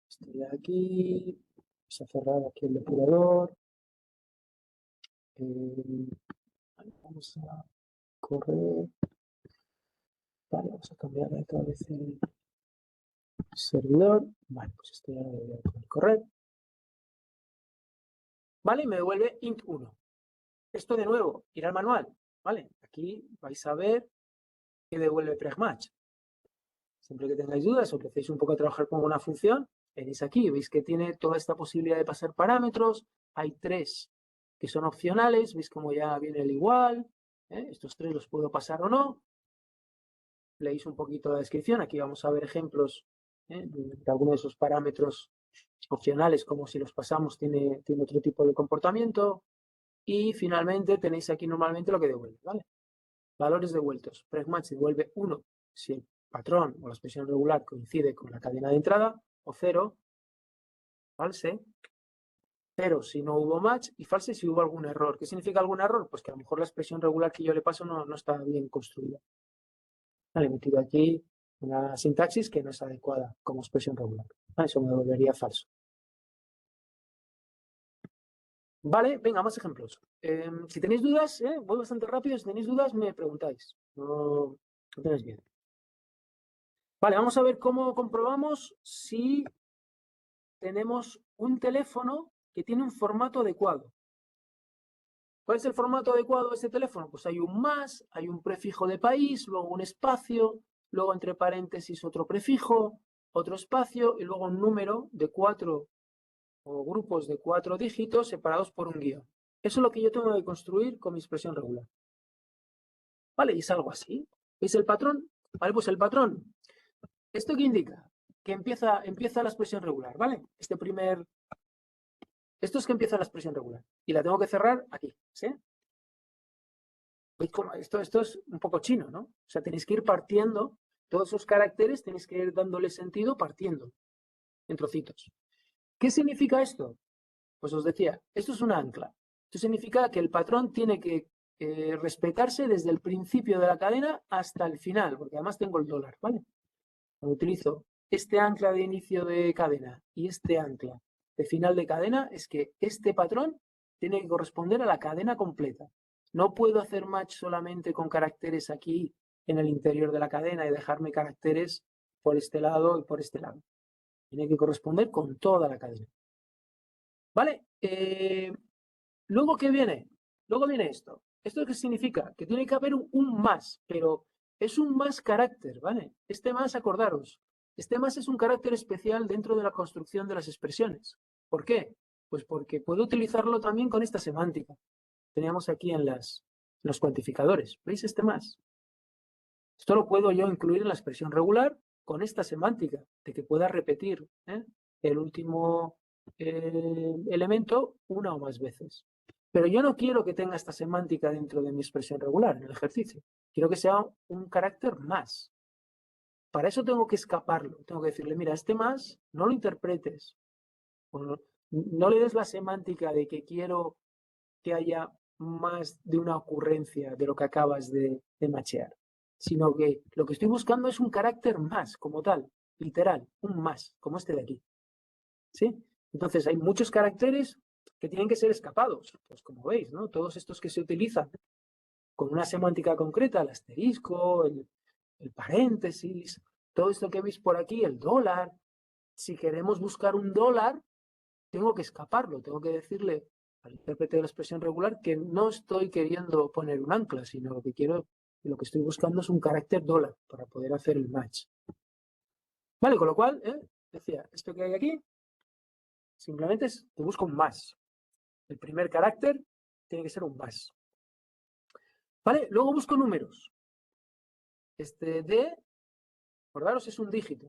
estoy aquí, vamos a cerrar aquí el depurador. Vale, vamos a correr. Vale, vamos a cambiar otra vez el servidor. Vale, pues esto ya lo debería poder correr. Vale, me devuelve int1. Esto de nuevo, ir al manual. Vale, aquí vais a ver que devuelve preg_match. Siempre que tengáis dudas o empecéis un poco a trabajar con una función, veréis aquí, veis que tiene toda esta posibilidad de pasar parámetros. Hay 3 que son opcionales, veis como ya viene el igual. Estos 3 los puedo pasar o no. Leéis un poquito la descripción, aquí vamos a ver ejemplos que alguno de esos parámetros opcionales, como si los pasamos, tiene otro tipo de comportamiento. Y finalmente tenéis aquí normalmente lo que devuelve, ¿vale? Valores devueltos. Pragmatch devuelve 1 si el patrón o la expresión regular coincide con la cadena de entrada, o 0, false, 0 si no hubo match y false si hubo algún error. ¿Qué significa algún error? Pues que a lo mejor la expresión regular que yo le paso no está bien construida. Vale, he metido aquí una sintaxis que no es adecuada como expresión regular. Eso me devolvería falso. Vale, venga, más ejemplos. Si tenéis dudas, voy bastante rápido, si tenéis dudas me preguntáis. No tenéis miedo. Vale, vamos a ver cómo comprobamos si tenemos un teléfono que tiene un formato adecuado. ¿Cuál es el formato adecuado de este teléfono? Pues hay un más, hay un prefijo de país, luego un espacio, luego entre paréntesis otro prefijo, otro espacio y luego un número de 4 o grupos de 4 dígitos separados por un guión. Eso es lo que yo tengo que construir con mi expresión regular. Vale, y es algo así. ¿Veis el patrón? Vale, pues el patrón. ¿Esto qué indica? Que empieza la expresión regular, ¿vale? Esto es que empieza la expresión regular. Y la tengo que cerrar aquí, ¿sí? ¿Veis cómo? Esto es un poco chino, ¿no? O sea, tenéis que ir partiendo, todos esos caracteres tenéis que ir dándole sentido partiendo en trocitos. ¿Qué significa esto? Pues os decía, esto es una ancla. Esto significa que el patrón tiene que respetarse desde el principio de la cadena hasta el final, porque además tengo el dólar, ¿vale? Cuando utilizo este ancla de inicio de cadena y este ancla de final de cadena, es que este patrón tiene que corresponder a la cadena completa. No puedo hacer match solamente con caracteres aquí en el interior de la cadena y dejarme caracteres por este lado y por este lado. Tiene que corresponder con toda la cadena. ¿Vale? Luego, ¿qué viene? Luego viene esto. ¿Esto qué significa? Que tiene que haber un más, pero es un más carácter, ¿vale? Este más, acordaros, este más es un carácter especial dentro de la construcción de las expresiones. ¿Por qué? Pues porque puedo utilizarlo también con esta semántica. Teníamos aquí en los cuantificadores. ¿Veis este más? Esto lo puedo yo incluir en la expresión regular con esta semántica, de que pueda repetir el último elemento una o más veces. Pero yo no quiero que tenga esta semántica dentro de mi expresión regular, en el ejercicio. Quiero que sea un carácter más. Para eso tengo que escaparlo. Tengo que decirle, mira, este más no lo interpretes. No le des la semántica de que quiero que haya más de una ocurrencia de lo que acabas de machear, sino que lo que estoy buscando es un carácter más, como tal, literal, un más, como este de aquí. ¿Sí? Entonces hay muchos caracteres que tienen que ser escapados, pues como veis, ¿no? Todos estos que se utilizan con una semántica concreta, el asterisco, el paréntesis, todo esto que veis por aquí, el dólar. Si queremos buscar un dólar, tengo que escaparlo, tengo que decirle al intérprete de la expresión regular que no estoy queriendo poner un ancla, sino lo que quiero, lo que estoy buscando es un carácter dólar para poder hacer el match. Vale, con lo cual, decía, esto que hay aquí, simplemente es que busco un más. El primer carácter tiene que ser un más. Vale, luego busco números. Este D, acordaros, es un dígito.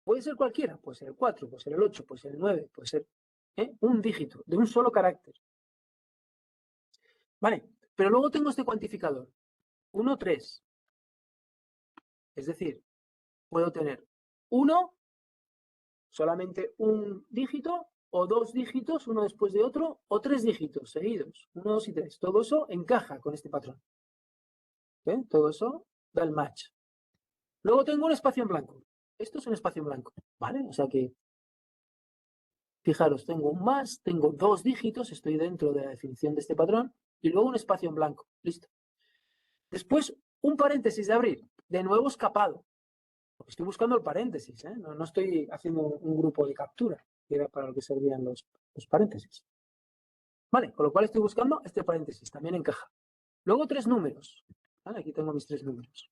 Puede ser cualquiera, puede ser el 4, puede ser el 8, puede ser el 9, puede ser un dígito de un solo carácter. Vale, pero luego tengo este cuantificador, 1, 3. Es decir, puedo tener 1, solamente un dígito, o 2 dígitos, uno después de otro, o 3 dígitos seguidos, 1, 2 y 3. Todo eso encaja con este patrón. Todo eso da el match. Luego tengo un espacio en blanco. Esto es un espacio en blanco, ¿vale? O sea que, fijaros, tengo un más, tengo 2 dígitos, estoy dentro de la definición de este patrón, y luego un espacio en blanco. Listo. Después, un paréntesis de abrir, de nuevo escapado. Porque estoy buscando el paréntesis, no estoy haciendo un grupo de captura, que era para lo que servían los paréntesis. Vale, con lo cual estoy buscando este paréntesis, también encaja. Luego 3 números. ¿Vale? Aquí tengo mis 3 números.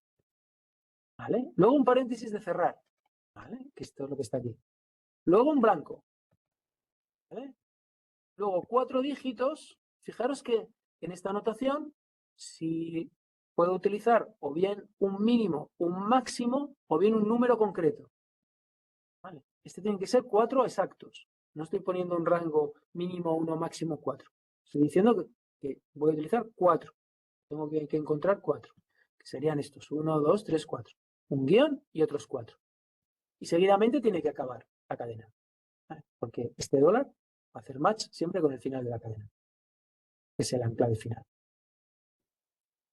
¿Vale? Luego un paréntesis de cerrar. ¿Vale? Que esto es lo que está aquí. Luego un blanco. ¿Vale? Luego 4 dígitos. Fijaros que en esta anotación, si puedo utilizar o bien un mínimo, un máximo, o bien un número concreto. ¿vale? Este tiene que ser 4 exactos. No estoy poniendo un rango mínimo 1, máximo 4. Estoy diciendo que voy a utilizar 4. Tengo que encontrar 4, que serían estos, 1, 2, 3, 4. Un guión y otros 4. Y seguidamente tiene que acabar la cadena, ¿vale? Porque este dólar va a hacer match siempre con el final de la cadena. Es el anclaje final.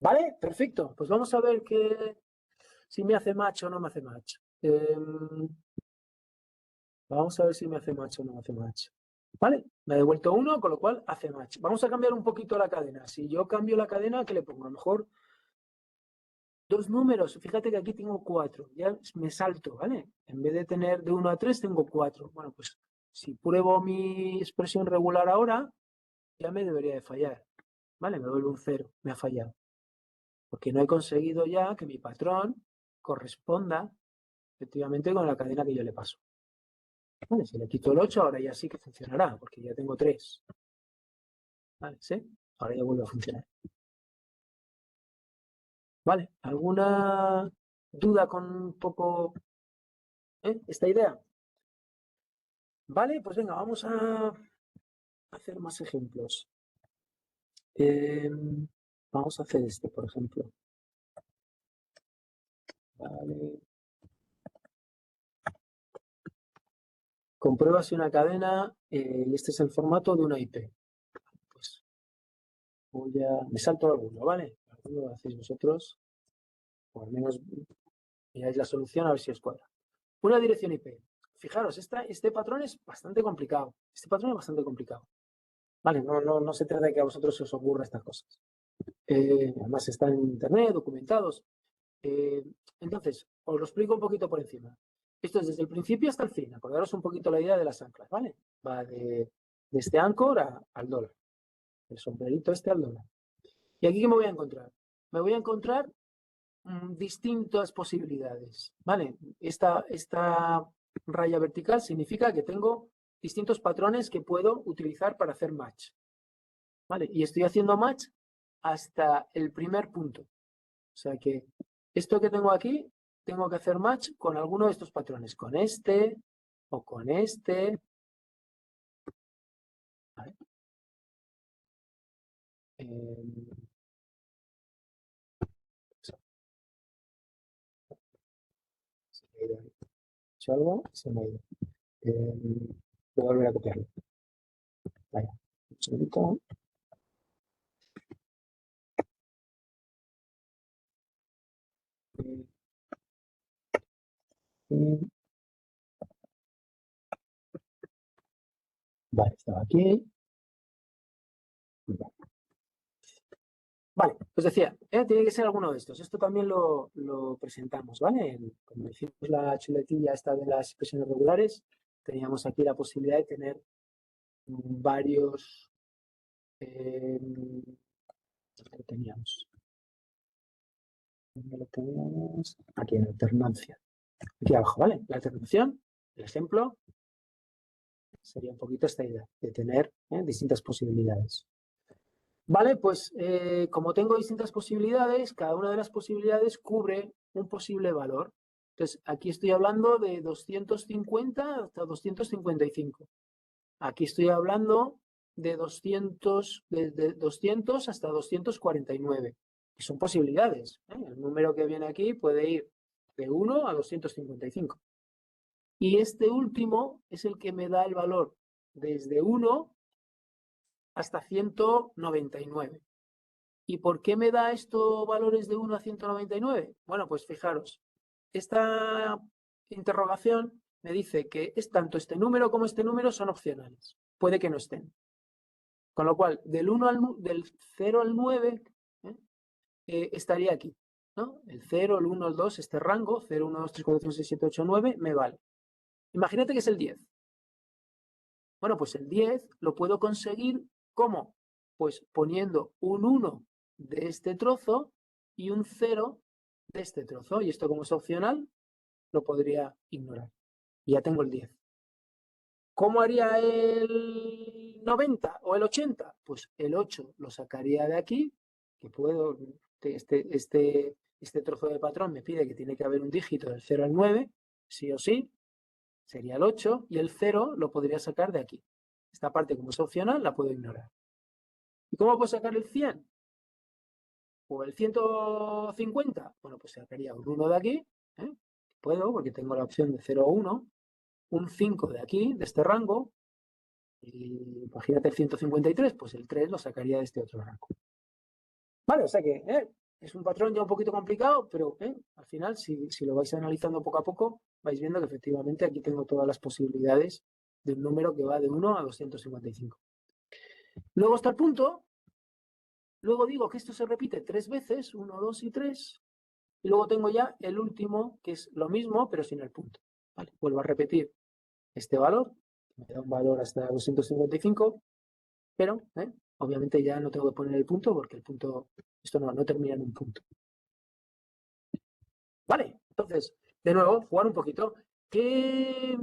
¿Vale? Perfecto. Pues vamos a ver si me hace match o no me hace match. Vamos a ver si me hace match o no me hace match. ¿Vale? Me ha devuelto 1, con lo cual hace match. Vamos a cambiar un poquito la cadena. Si yo cambio la cadena, ¿qué le pongo? A lo mejor 2 números. Fíjate que aquí tengo 4. Ya me salto, ¿vale? En vez de tener de 1 a 3, tengo 4. Bueno, pues si pruebo mi expresión regular ahora, ya me debería de fallar. ¿Vale? Me vuelve un 0. Me ha fallado. Porque no he conseguido ya que mi patrón corresponda efectivamente con la cadena que yo le paso. Vale, si le quito el 8, ahora ya sí que funcionará, porque ya tengo 3. Vale, ¿sí? Ahora ya vuelve a funcionar. Vale, ¿alguna duda con un poco esta idea? Vale, pues venga, vamos a hacer más ejemplos. Vamos a hacer este, por ejemplo. Vale. Comprueba si una cadena, y este es el formato de una IP. Pues me salto alguno, ¿vale? Alguno lo hacéis vosotros, o al menos miráis la solución a ver si os cuadra. Una dirección IP. Fijaros, este patrón es bastante complicado. Este patrón es bastante complicado. Vale, no se trata de que a vosotros se os ocurra estas cosas. Además están en internet, documentados. Entonces, os lo explico un poquito por encima. Esto es desde el principio hasta el fin. Acordaros un poquito la idea de las anclas, ¿vale? Va de este ancor al dólar. El sombrerito este al dólar. ¿Y aquí qué me voy a encontrar? Me voy a encontrar distintas posibilidades, ¿vale? Esta raya vertical significa que tengo distintos patrones que puedo utilizar para hacer match, ¿vale? Y estoy haciendo match hasta el primer punto. O sea que esto que tengo aquí, tengo que hacer match con alguno de estos patrones, con este o con este. ¿Vale? Se me ha ido ahí. He hecho algo, se me ha ido. Voy a volver a copiarlo. Vaya, un segundito. Vale, estaba aquí. Vale, pues decía, tiene que ser alguno de estos. Esto también lo presentamos, ¿vale? Cuando hicimos la chuletilla esta de las expresiones regulares, teníamos aquí la posibilidad de tener varios... ¿dónde lo teníamos? Aquí en alternancia. Aquí abajo, ¿vale? La alternación, el ejemplo, sería un poquito esta idea, de tener distintas posibilidades. Vale, pues como tengo distintas posibilidades, cada una de las posibilidades cubre un posible valor. Entonces, aquí estoy hablando de 250 hasta 255. Aquí estoy hablando de 200 hasta 249, que son posibilidades. El número que viene aquí puede ir de 1 a 255. Y este último es el que me da el valor desde 1 hasta 199. ¿Y por qué me da estos valores de 1 a 199? Bueno, pues fijaros, esta interrogación me dice que es tanto este número como este número son opcionales. Puede que no estén. Con lo cual, del 0 al 9 estaría aquí, ¿no? El 0, el 1, el 2, este rango, 0, 1, 2, 3, 4, 5, 6, 7, 8, 9, me vale. Imagínate que es el 10. Bueno, pues el 10 lo puedo conseguir, ¿cómo? Pues poniendo un 1 de este trozo y un 0 de este trozo. Y esto, como es opcional, lo podría ignorar. Y ya tengo el 10. ¿Cómo haría el 90 o el 80? Pues el 8 lo sacaría de aquí, que puedo, este trozo de patrón me pide que tiene que haber un dígito del 0 al 9, sí o sí. sería el 8 y el 0 lo podría sacar de aquí. Esta parte, como es opcional, la puedo ignorar. ¿Y cómo puedo sacar el 100? ¿O el 150? Bueno, pues sacaría un 1 de aquí. Puedo, porque tengo la opción de 0 a 1. Un 5 de aquí, de este rango. Y imagínate el 153, pues el 3 lo sacaría de este otro rango. Vale, o sea que es un patrón ya un poquito complicado, pero al final, si lo vais analizando poco a poco, vais viendo que efectivamente aquí tengo todas las posibilidades de un número que va de 1 a 255. Luego está el punto. Luego digo que esto se repite 3 veces, 1, 2 y 3. Y luego tengo ya el último, que es lo mismo, pero sin el punto. Vale, vuelvo a repetir este valor. Me da un valor hasta 255, pero obviamente ya no tengo que poner el punto porque el punto, esto no termina en un punto. Vale, entonces, de nuevo, jugar un poquito. ¿Qué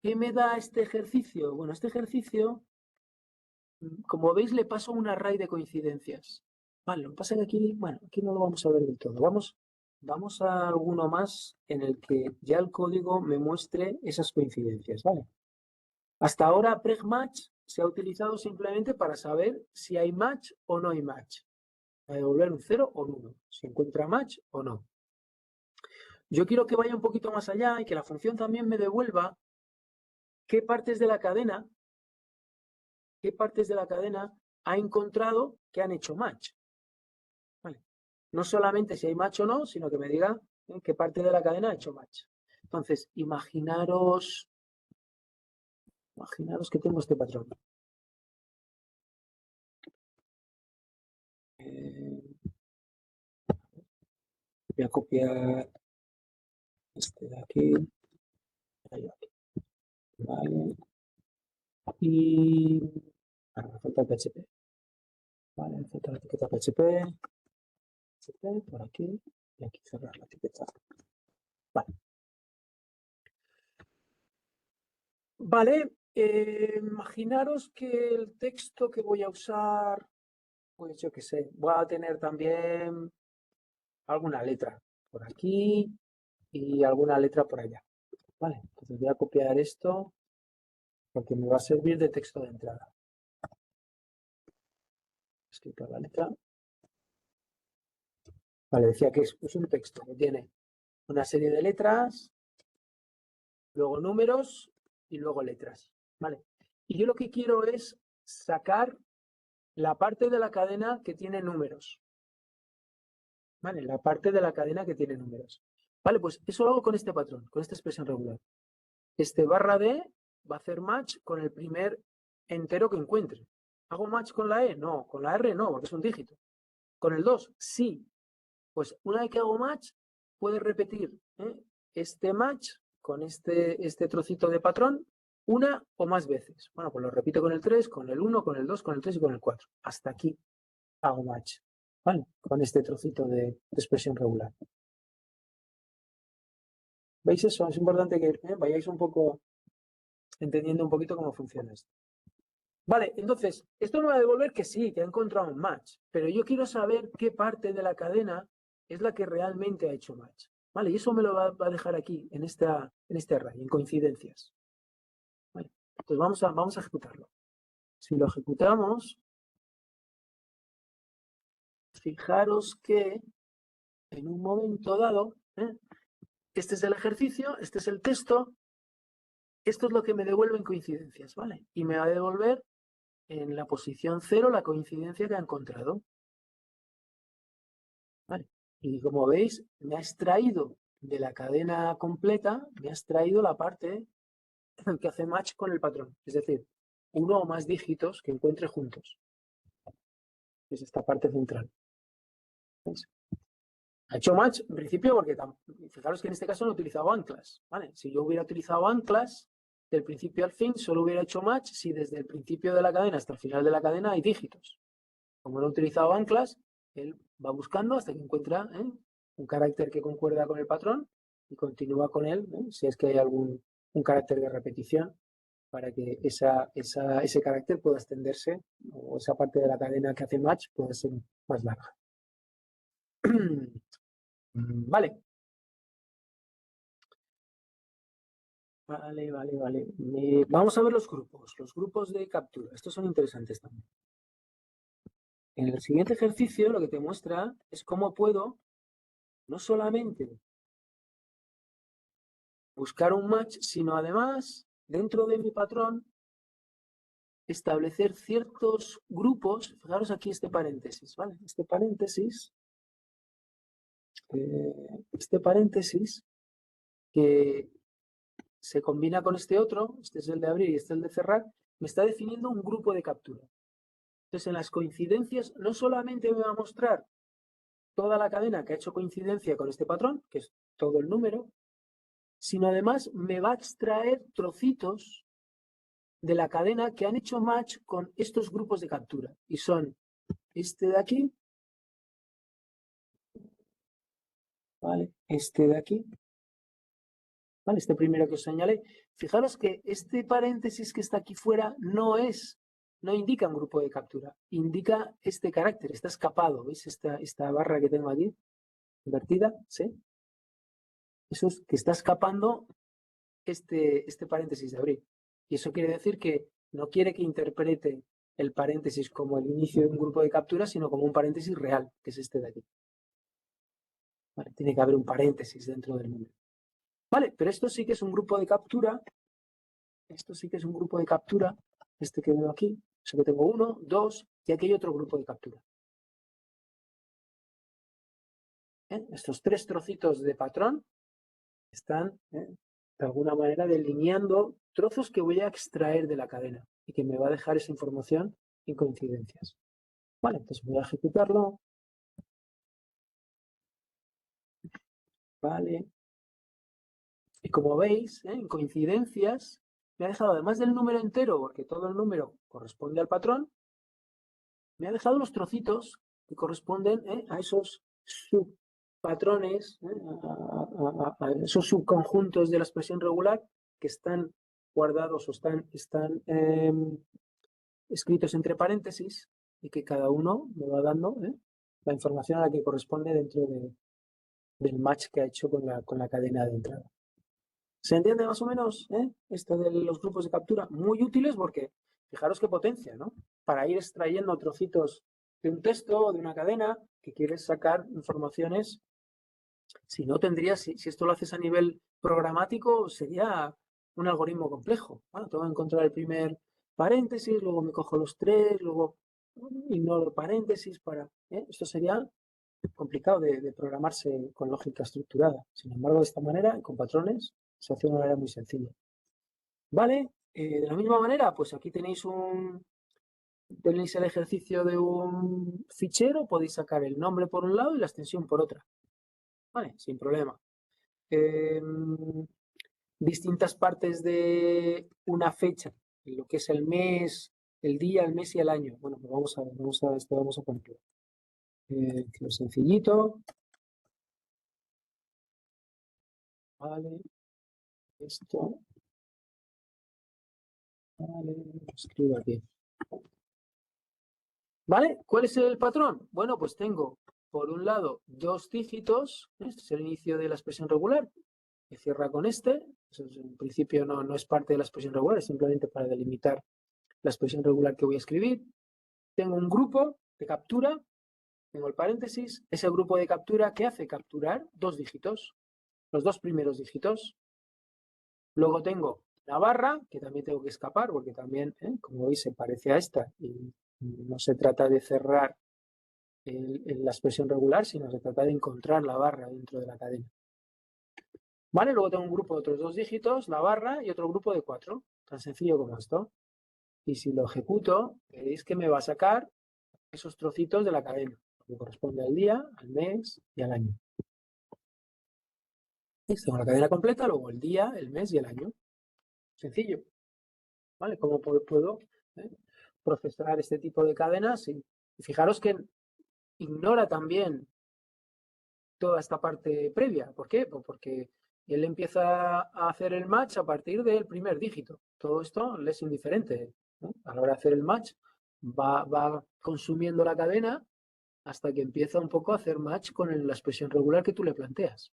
me da este ejercicio? Bueno, este ejercicio, como veis, le paso un array de coincidencias. Vale, lo que pasa es que aquí, bueno, aquí no lo vamos a ver del todo. Vamos a alguno más en el que ya el código me muestre esas coincidencias, ¿vale? Hasta ahora PregMatch se ha utilizado simplemente para saber si hay match o no hay match. A devolver un 0 o un 1, si encuentra match o no. Yo quiero que vaya un poquito más allá y que la función también me devuelva qué partes de la cadena ha encontrado que han hecho match. ¿Vale? No solamente si hay match o no, sino que me diga qué parte de la cadena ha hecho match. Entonces, imaginaros que tengo este patrón. Voy a copiar este de aquí. Vale. Y me falta el PHP. Vale, me falta la etiqueta PHP. Por aquí. Y aquí cerrar la etiqueta. Vale. Vale. Imaginaros que el texto que voy a usar, pues yo qué sé, voy a tener también alguna letra por aquí y alguna letra por allá. Vale, entonces voy a copiar esto porque me va a servir de texto de entrada. Escrito la letra. Vale, decía que es un texto que tiene una serie de letras, luego números y luego letras. Vale. Y yo lo que quiero es sacar la parte de la cadena que tiene números. Vale, la parte de la cadena que tiene números. Vale, pues eso lo hago con este patrón, con esta expresión regular. Este barra D va a hacer match con el primer entero que encuentre. ¿Hago match con la E? No. ¿Con la R? No, porque es un dígito. ¿Con el 2? Sí. Pues una vez que hago match, puedes repetir este match con este trocito de patrón una o más veces. Bueno, pues lo repito con el 3, con el 1, con el 2, con el 3 y con el 4. Hasta aquí hago match. ¿Vale? Con este trocito de expresión regular. ¿Veis eso? Es importante que vayáis un poco entendiendo un poquito cómo funciona esto. Vale, entonces, esto me va a devolver que sí, que ha encontrado un match, pero yo quiero saber qué parte de la cadena es la que realmente ha hecho match. Vale, y eso me lo va a dejar aquí, en este array, en coincidencias. Vale, entonces vamos a ejecutarlo. Si lo ejecutamos, fijaros que en un momento dado, este es el ejercicio, este es el texto, esto es lo que me devuelve en coincidencias, ¿vale? Y me va a devolver en la posición 0 la coincidencia que ha encontrado. ¿Vale? Y como veis, me ha extraído de la cadena completa, me ha extraído la parte que hace match con el patrón. Es decir, uno o más dígitos que encuentre juntos. Es esta parte central. ¿Veis? Ha hecho match en principio porque, fijaros que en este caso no he utilizado anclas. ¿Vale? Si yo hubiera utilizado anclas, del principio al fin, solo hubiera hecho match si desde el principio de la cadena hasta el final de la cadena hay dígitos. Como no he utilizado anclas, él va buscando hasta que encuentra un carácter que concuerda con el patrón y continúa con él, si es que hay un carácter de repetición, para que ese carácter pueda extenderse o esa parte de la cadena que hace match pueda ser más larga. Vale. Vale. Vamos a ver los grupos de captura. Estos son interesantes también. En el siguiente ejercicio lo que te muestra es cómo puedo no solamente buscar un match, sino además, dentro de mi patrón, establecer ciertos grupos. Fijaros aquí este paréntesis, ¿vale? Este paréntesis que se combina con este otro, este es el de abrir y este es el de cerrar, me está definiendo un grupo de captura. Entonces, en las coincidencias no solamente me va a mostrar toda la cadena que ha hecho coincidencia con este patrón, que es todo el número, sino además me va a extraer trocitos de la cadena que han hecho match con estos grupos de captura. Y son este de aquí, ¿vale? Este de aquí, ¿vale? Este primero que os señalé. Fijaros que este paréntesis que está aquí fuera no indica un grupo de captura, indica este carácter, está escapado. ¿Veis esta barra que tengo aquí? Invertida, ¿sí? Eso es que está escapando este paréntesis de abrir. Y eso quiere decir que no quiere que interprete el paréntesis como el inicio de un grupo de captura, sino como un paréntesis real, que es este de aquí. Vale, tiene que haber un paréntesis dentro del número. Vale, pero esto sí que es un grupo de captura. Esto sí que es un grupo de captura. Este que veo aquí. O sea que tengo 1, 2 y aquí hay otro grupo de captura. Estos 3 trocitos de patrón están de alguna manera delineando trozos que voy a extraer de la cadena y que me va a dejar esa información en coincidencias. Vale, entonces voy a ejecutarlo. Vale. Y como veis, en coincidencias, me ha dejado, además del número entero, porque todo el número corresponde al patrón, me ha dejado los trocitos que corresponden a esos subpatrones, a esos subconjuntos de la expresión regular que están guardados o están escritos entre paréntesis y que cada uno me va dando la información a la que corresponde dentro del match que ha hecho con la cadena de entrada. ¿Se entiende más o menos esto de los grupos de captura? Muy útiles porque fijaros qué potencia, ¿no? Para ir extrayendo trocitos de un texto o de una cadena que quieres sacar informaciones. Si no tendrías, si esto lo haces a nivel programático, sería un algoritmo complejo. Bueno, tengo que encontrar el primer paréntesis, luego me cojo los 3, luego ignoro paréntesis para... Esto sería complicado de programarse con lógica estructurada. Sin embargo, de esta manera, con patrones, se hace de una manera muy sencilla. ¿Vale? De la misma manera, pues aquí tenéis el ejercicio de un fichero, podéis sacar el nombre por un lado y la extensión por otra. ¿Vale? Sin problema. Distintas partes de una fecha, lo que es el mes, el día, el mes y el año. Bueno, pues vamos a ver, esto vamos a ponerlo. Que es sencillito. Vale. Esto. Vale, lo escribo aquí. ¿Vale? ¿Cuál es el patrón? Bueno, pues tengo, por un lado, 2 dígitos. Este es el inicio de la expresión regular, que cierra con este. Eso en principio no es parte de la expresión regular, es simplemente para delimitar la expresión regular que voy a escribir. Tengo un grupo de captura, tengo el paréntesis. Ese grupo de captura, ¿qué hace? Capturar 2 dígitos, los 2 primeros dígitos. Luego tengo la barra, que también tengo que escapar, porque también, como veis, se parece a esta y no se trata de cerrar la expresión regular, sino se trata de encontrar la barra dentro de la cadena. ¿Vale? Luego tengo un grupo de otros 2 dígitos, la barra, y otro grupo de 4. Tan sencillo como esto. Y si lo ejecuto, veréis que me va a sacar esos trocitos de la cadena, que corresponde al día, al mes y al año. Tengo la cadena completa, luego el día, el mes y el año. Sencillo. ¿Vale? ¿Cómo puedo procesar este tipo de cadenas? Y fijaros que ignora también toda esta parte previa. ¿Por qué? Pues porque él empieza a hacer el match a partir del primer dígito. Todo esto le es indiferente, ¿no? A la hora de hacer el match va consumiendo la cadena hasta que empieza un poco a hacer match con la expresión regular que tú le planteas.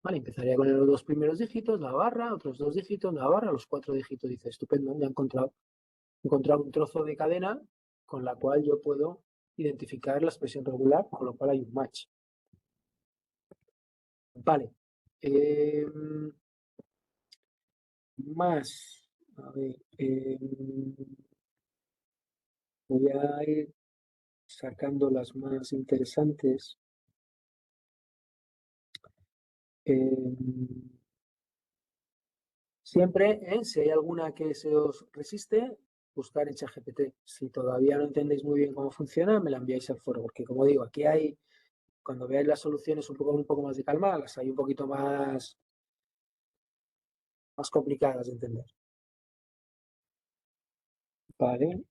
Vale, empezaría con los 2 primeros dígitos, la barra, otros 2 dígitos, la barra, los 4 dígitos. Dice, estupendo, ya he encontrado un trozo de cadena con la cual yo puedo identificar la expresión regular, con lo cual hay un match. Vale. Más. A ver. Voy a ir sacando las más interesantes. Siempre, si hay alguna que se os resiste, buscar en ChatGPT. Si todavía no entendéis muy bien cómo funciona, me la enviáis al foro, porque como digo, aquí hay, cuando veáis las soluciones un poco más de calma, las hay un poquito más complicadas de entender. Vale.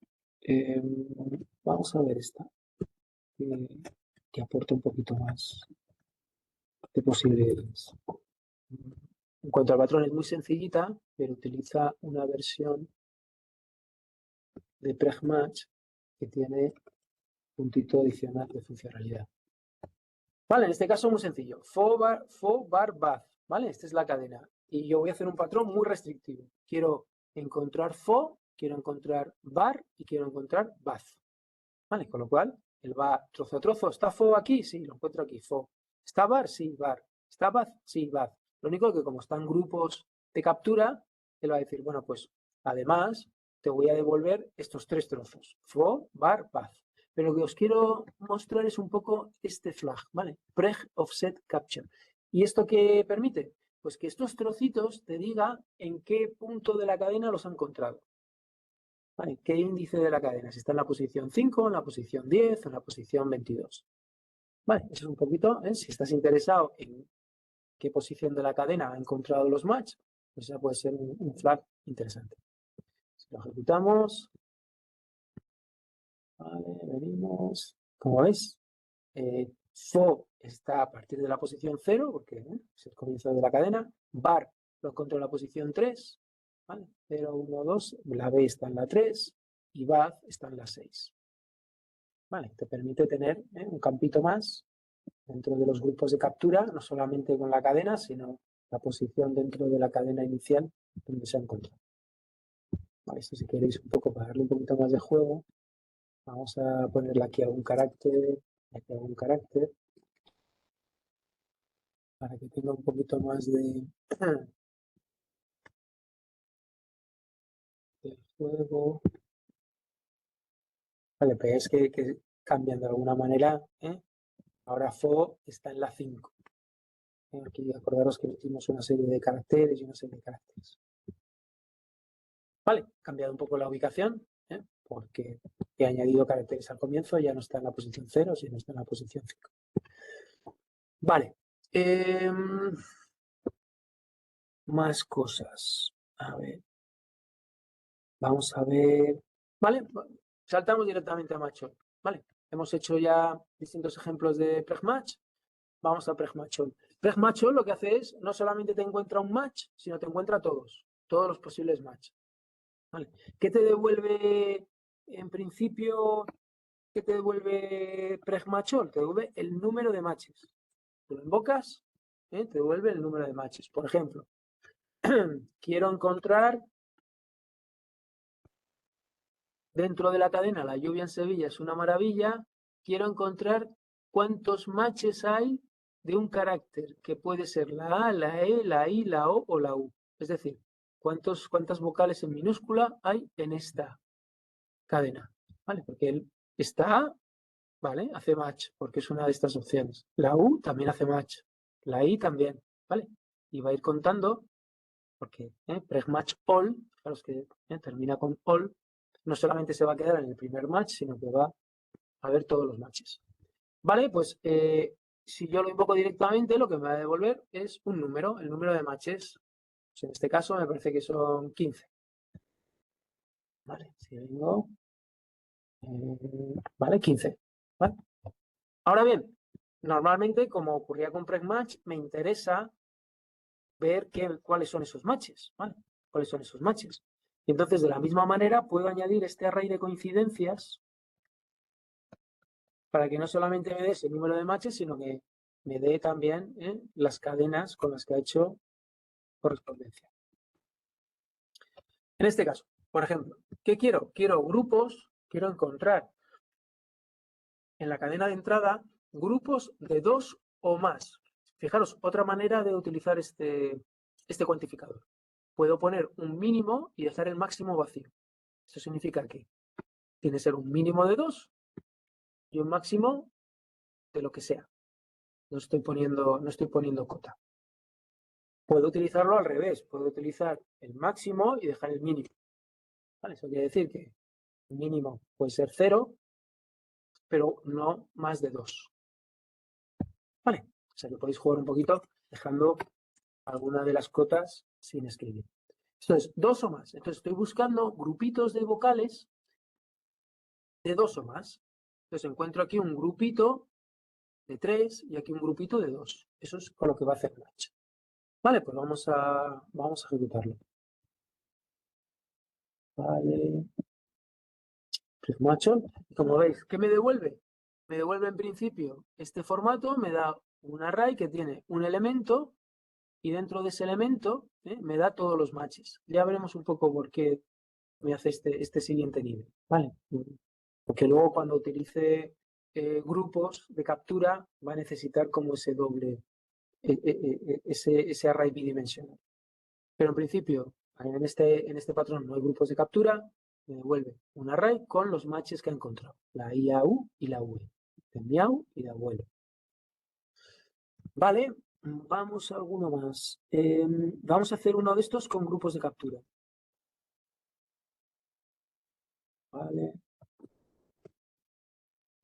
Vamos a ver esta, que aporta un poquito más de posibilidades. En cuanto al patrón, es muy sencillita, pero utiliza una versión de PregMatch que tiene puntito adicional de funcionalidad. Vale, en este caso muy sencillo. Fo, bar, bath. ¿Vale? Esta es la cadena. Y yo voy a hacer un patrón muy restrictivo. Quiero encontrar fo, quiero encontrar bar y quiero encontrar bath. ¿Vale? Con lo cual, él va trozo a trozo. ¿Está fo aquí? Sí, lo encuentro aquí. Fo. ¿Está bar? Sí, bar. ¿Está bath? Sí, bath. Lo único que como están grupos de captura, él va a decir, bueno, pues además te voy a devolver estos 3 trozos. Fo, bar, bath. Pero lo que os quiero mostrar es un poco este flag, ¿vale? Preg offset capture. ¿Y esto qué permite? Pues que estos trocitos te diga en qué punto de la cadena los ha encontrado. ¿Vale? ¿Qué índice de la cadena? Si está en la posición 5, en la posición 10 o en la posición 22. Vale, eso es un poquito, si estás interesado en qué posición de la cadena ha encontrado los match, pues esa puede ser un flag interesante. Si lo ejecutamos, vale, venimos, como veis, fo está a partir de la posición 0, porque es el comienzo de la cadena, bar lo encuentro en la posición 3, ¿vale? 0, 1, 2, la B está en la 3 y bath está en la 6. Vale, te permite tener un campito más dentro de los grupos de captura, no solamente con la cadena, sino la posición dentro de la cadena inicial donde se ha encontrado. Vale, esto si queréis un poco para darle un poquito más de juego, vamos a ponerle aquí algún carácter, para que tenga un poquito más de juego. Vale, pero es que cambian de alguna manera. Ahora fo está en la 5. Aquí acordaros que metimos una serie de caracteres y una serie de caracteres. Vale, he cambiado un poco la ubicación, porque he añadido caracteres al comienzo, ya no está en la posición 0, sino está en la posición 5. Vale. Más cosas. A ver. Vamos a ver. Vale, saltamos directamente a Matchol. Vale, hemos hecho ya distintos ejemplos de PregMatch. Vamos a PregMatchol. PregMatchol lo que hace es, no solamente te encuentra un match, sino te encuentra todos los posibles match. Vale. ¿Qué te devuelve, en principio, qué te devuelve PregMatchol? Te devuelve el número de matches. Tú lo invocas, te devuelve el número de matches. Por ejemplo, quiero encontrar dentro de la cadena La lluvia en Sevilla es una maravilla, quiero encontrar cuántos matches hay de un carácter que puede ser la A, la E, la I, la O la U. Es decir, cuántas vocales en minúscula hay en esta cadena. ¿Vale? Porque esta A, ¿vale? Hace match, porque es una de estas opciones. La U también hace match. La I también, ¿vale? Y va a ir contando, porque PregMatch all, fijaros que termina con all, no solamente se va a quedar en el primer match, sino que va a ver todos los matches. Vale, pues si yo lo invoco directamente, lo que me va a devolver es un número, el número de matches. Pues en este caso me parece que son 15. Vale, si vengo, vale, 15. ¿Vale? Ahora bien, normalmente, como ocurría con PregMatch, me interesa ver cuáles son esos matches, ¿vale? ¿Cuáles son esos matches? Y entonces, de la misma manera, puedo añadir este array de coincidencias para que no solamente me dé ese número de matches, sino que me dé también las cadenas con las que ha hecho correspondencia. En este caso, por ejemplo, ¿qué quiero? Quiero grupos, quiero encontrar en la cadena de entrada grupos de 2 o más. Fijaros, otra manera de utilizar este cuantificador. Puedo poner un mínimo y dejar el máximo vacío. Eso significa que tiene que ser un mínimo de 2 y un máximo de lo que sea. No estoy poniendo cota. Puedo utilizarlo al revés. Puedo utilizar el máximo y dejar el mínimo. ¿Vale? Eso quiere decir que el mínimo puede ser 0, pero no más de 2. ¿Vale? O sea que podéis jugar un poquito dejando alguna de las cotas sin escribir. Esto es 2 o más. Entonces estoy buscando grupitos de vocales de 2 o más. Entonces encuentro aquí un grupito de 3 y aquí un grupito de 2. Eso es con lo que va a hacer match. Vale, pues vamos a ejecutarlo. Vale. Match-on. Y como veis, ¿qué me devuelve? Me devuelve en principio este formato, me da un array que tiene un elemento y dentro de ese elemento me da todos los matches. Ya veremos un poco por qué me hace este siguiente nivel. ¿Vale? Porque luego cuando utilice grupos de captura va a necesitar como ese doble, ese array bidimensional. Pero en principio, en este patrón no hay grupos de captura, me devuelve un array con los matches que ha encontrado, la IAU y la UE, el miau y la abuelo. Vale, vamos a alguno más. Vamos a hacer uno de estos con grupos de captura. Vale.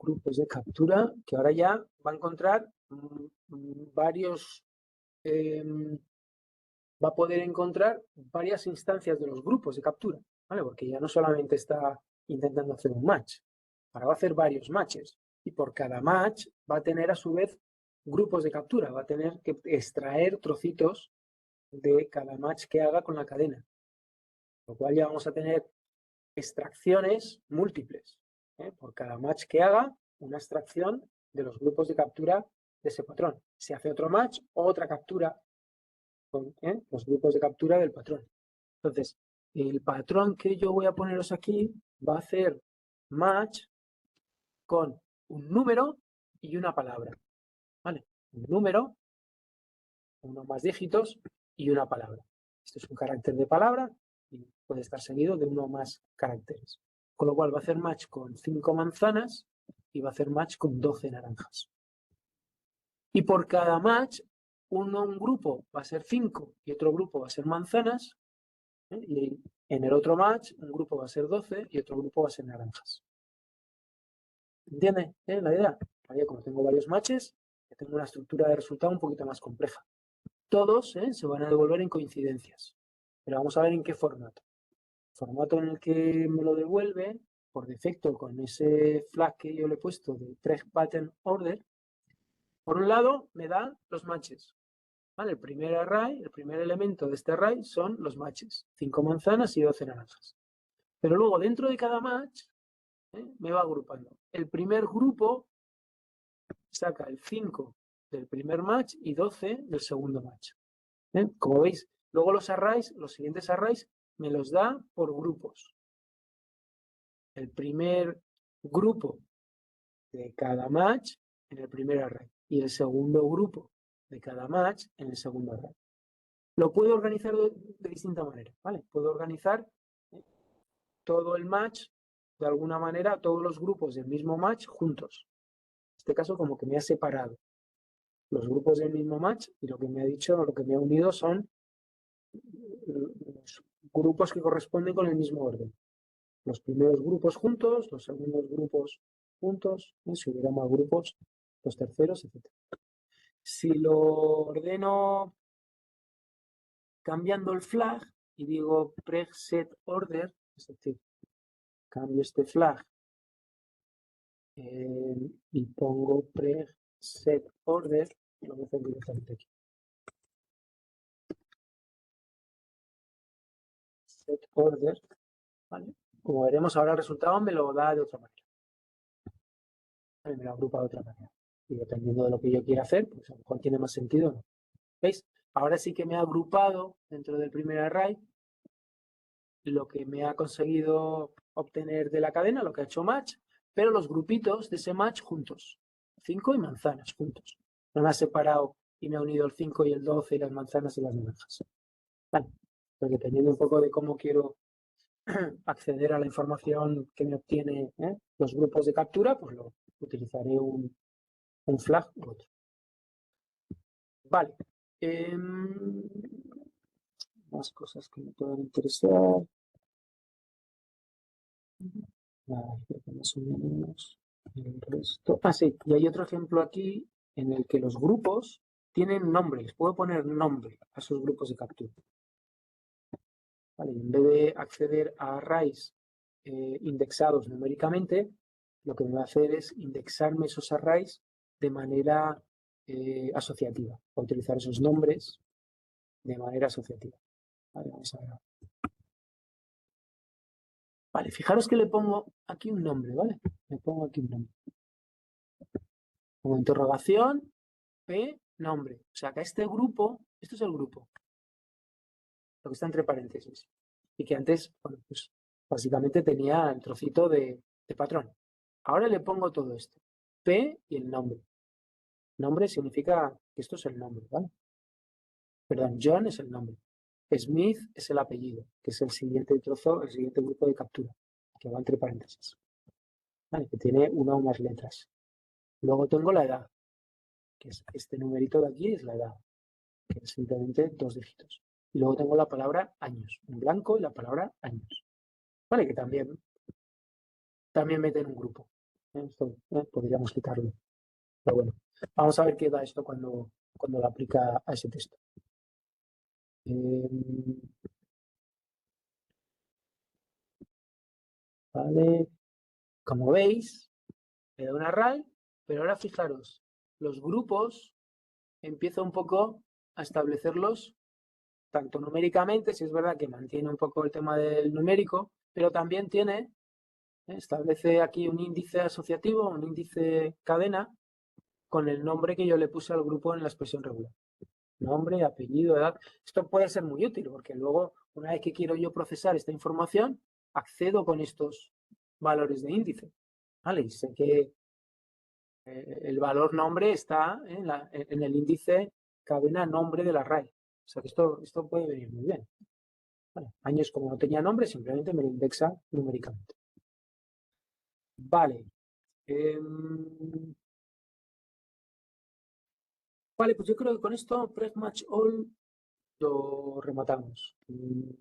Grupos de captura, que ahora ya va a encontrar varios, va a poder encontrar varias instancias de los grupos de captura, ¿vale? Porque ya no solamente está intentando hacer un match, ahora va a hacer varios matches y por cada match va a tener a su vez grupos de captura, va a tener que extraer trocitos de cada match que haga con la cadena, lo cual ya vamos a tener extracciones múltiples. Por cada match que haga, una extracción de los grupos de captura de ese patrón. Si hace otro match, otra captura con los grupos de captura del patrón. Entonces, el patrón que yo voy a poneros aquí va a hacer match con un número y una palabra. ¿Vale? Un número, uno más dígitos y una palabra. Esto es un carácter de palabra y puede estar seguido de uno o más caracteres. Con lo cual va a hacer match con 5 manzanas y va a hacer match con 12 naranjas. Y por cada match, un grupo va a ser 5 y otro grupo va a ser manzanas. Y en el otro match, un grupo va a ser 12 y otro grupo va a ser naranjas. ¿Entiendes la idea? Como tengo varios matches, tengo una estructura de resultado un poquito más compleja. Todos se van a devolver en coincidencias. Pero vamos a ver en qué formato. Formato en el que me lo devuelve, por defecto, con ese flag que yo le he puesto de Preg Pattern Order. Por un lado, me da los matches. ¿Vale? El primer array, el primer elemento de este array son los matches. 5 manzanas y 12 naranjas. Pero luego, dentro de cada match, me va agrupando. El primer grupo saca el 5 del primer match y 12 del segundo match. Como veis, luego los arrays, los siguientes arrays, me los da por grupos. El primer grupo de cada match en el primer array y el segundo grupo de cada match en el segundo array. Lo puedo organizar de distinta manera, ¿vale? Puedo organizar todo el match, de alguna manera, todos los grupos del mismo match juntos. En este caso, como que me ha separado los grupos del mismo match y lo que me ha dicho, lo que me ha unido son los grupos que corresponden con el mismo orden. Los primeros grupos juntos, los segundos grupos juntos, si hubiera más grupos, los terceros, etc. Si lo ordeno cambiando el flag y digo preg set order, es decir, cambio este flag y pongo preg set order, lo voy a hacer directamente aquí. Set order, ¿vale? Como veremos ahora el resultado me lo da de otra manera. Me lo agrupa de otra manera. Y dependiendo de lo que yo quiera hacer, pues a lo mejor tiene más sentido o no. ¿Veis? Ahora sí que me ha agrupado dentro del primer array lo que me ha conseguido obtener de la cadena, lo que ha hecho match, pero los grupitos de ese match juntos. 5 y manzanas juntos. No me ha separado y me ha unido el 5 y el 12 y las manzanas y las naranjas. Vale. Pues dependiendo un poco de cómo quiero acceder a la información que me obtiene los grupos de captura, pues utilizaré un flag u otro. Vale. Más cosas que me puedan interesar. Vale, creo que más o menos el resto. Ah, sí, y hay otro ejemplo aquí en el que los grupos tienen nombres. Puedo poner nombre a esos grupos de captura. Vale, en vez de acceder a arrays indexados numéricamente, lo que me va a hacer es indexarme esos arrays de manera asociativa. Voy a utilizar esos nombres de manera asociativa. Vale, vamos a ver. Vale, fijaros que le pongo aquí un nombre, ¿vale? Le pongo aquí un nombre. Como interrogación, P, nombre. O sea que este grupo, esto es el grupo, lo que está entre paréntesis. Y que antes, bueno, pues básicamente tenía el trocito de patrón. Ahora le pongo todo esto. P y el nombre. Nombre significa que esto es el nombre, ¿vale? Perdón, John es el nombre. Smith es el apellido, que es el siguiente trozo, el siguiente grupo de captura, que va entre paréntesis. ¿Vale? Que tiene una o más letras. Luego tengo la edad, que es este numerito de aquí, es la edad, que es simplemente 2 dígitos. Y luego tengo la palabra años, en blanco, y la palabra años. Vale, que también mete en un grupo. Esto podríamos quitarlo. Pero bueno, vamos a ver qué da esto cuando lo aplica a ese texto. Vale, como veis, me da un array, pero ahora fijaros, los grupos empiezo un poco a establecerlos tanto numéricamente, si es verdad que mantiene un poco el tema del numérico, pero también establece aquí un índice asociativo, un índice cadena, con el nombre que yo le puse al grupo en la expresión regular. Nombre, apellido, edad. Esto puede ser muy útil porque luego, una vez que quiero yo procesar esta información, accedo con estos valores de índice. ¿Vale? Y sé que el valor nombre está en el índice cadena nombre del array. O sea que esto puede venir muy bien. Vale. Años, como no tenía nombre, simplemente me lo indexa numéricamente. Vale. Vale, pues yo creo que con esto preg match all lo rematamos.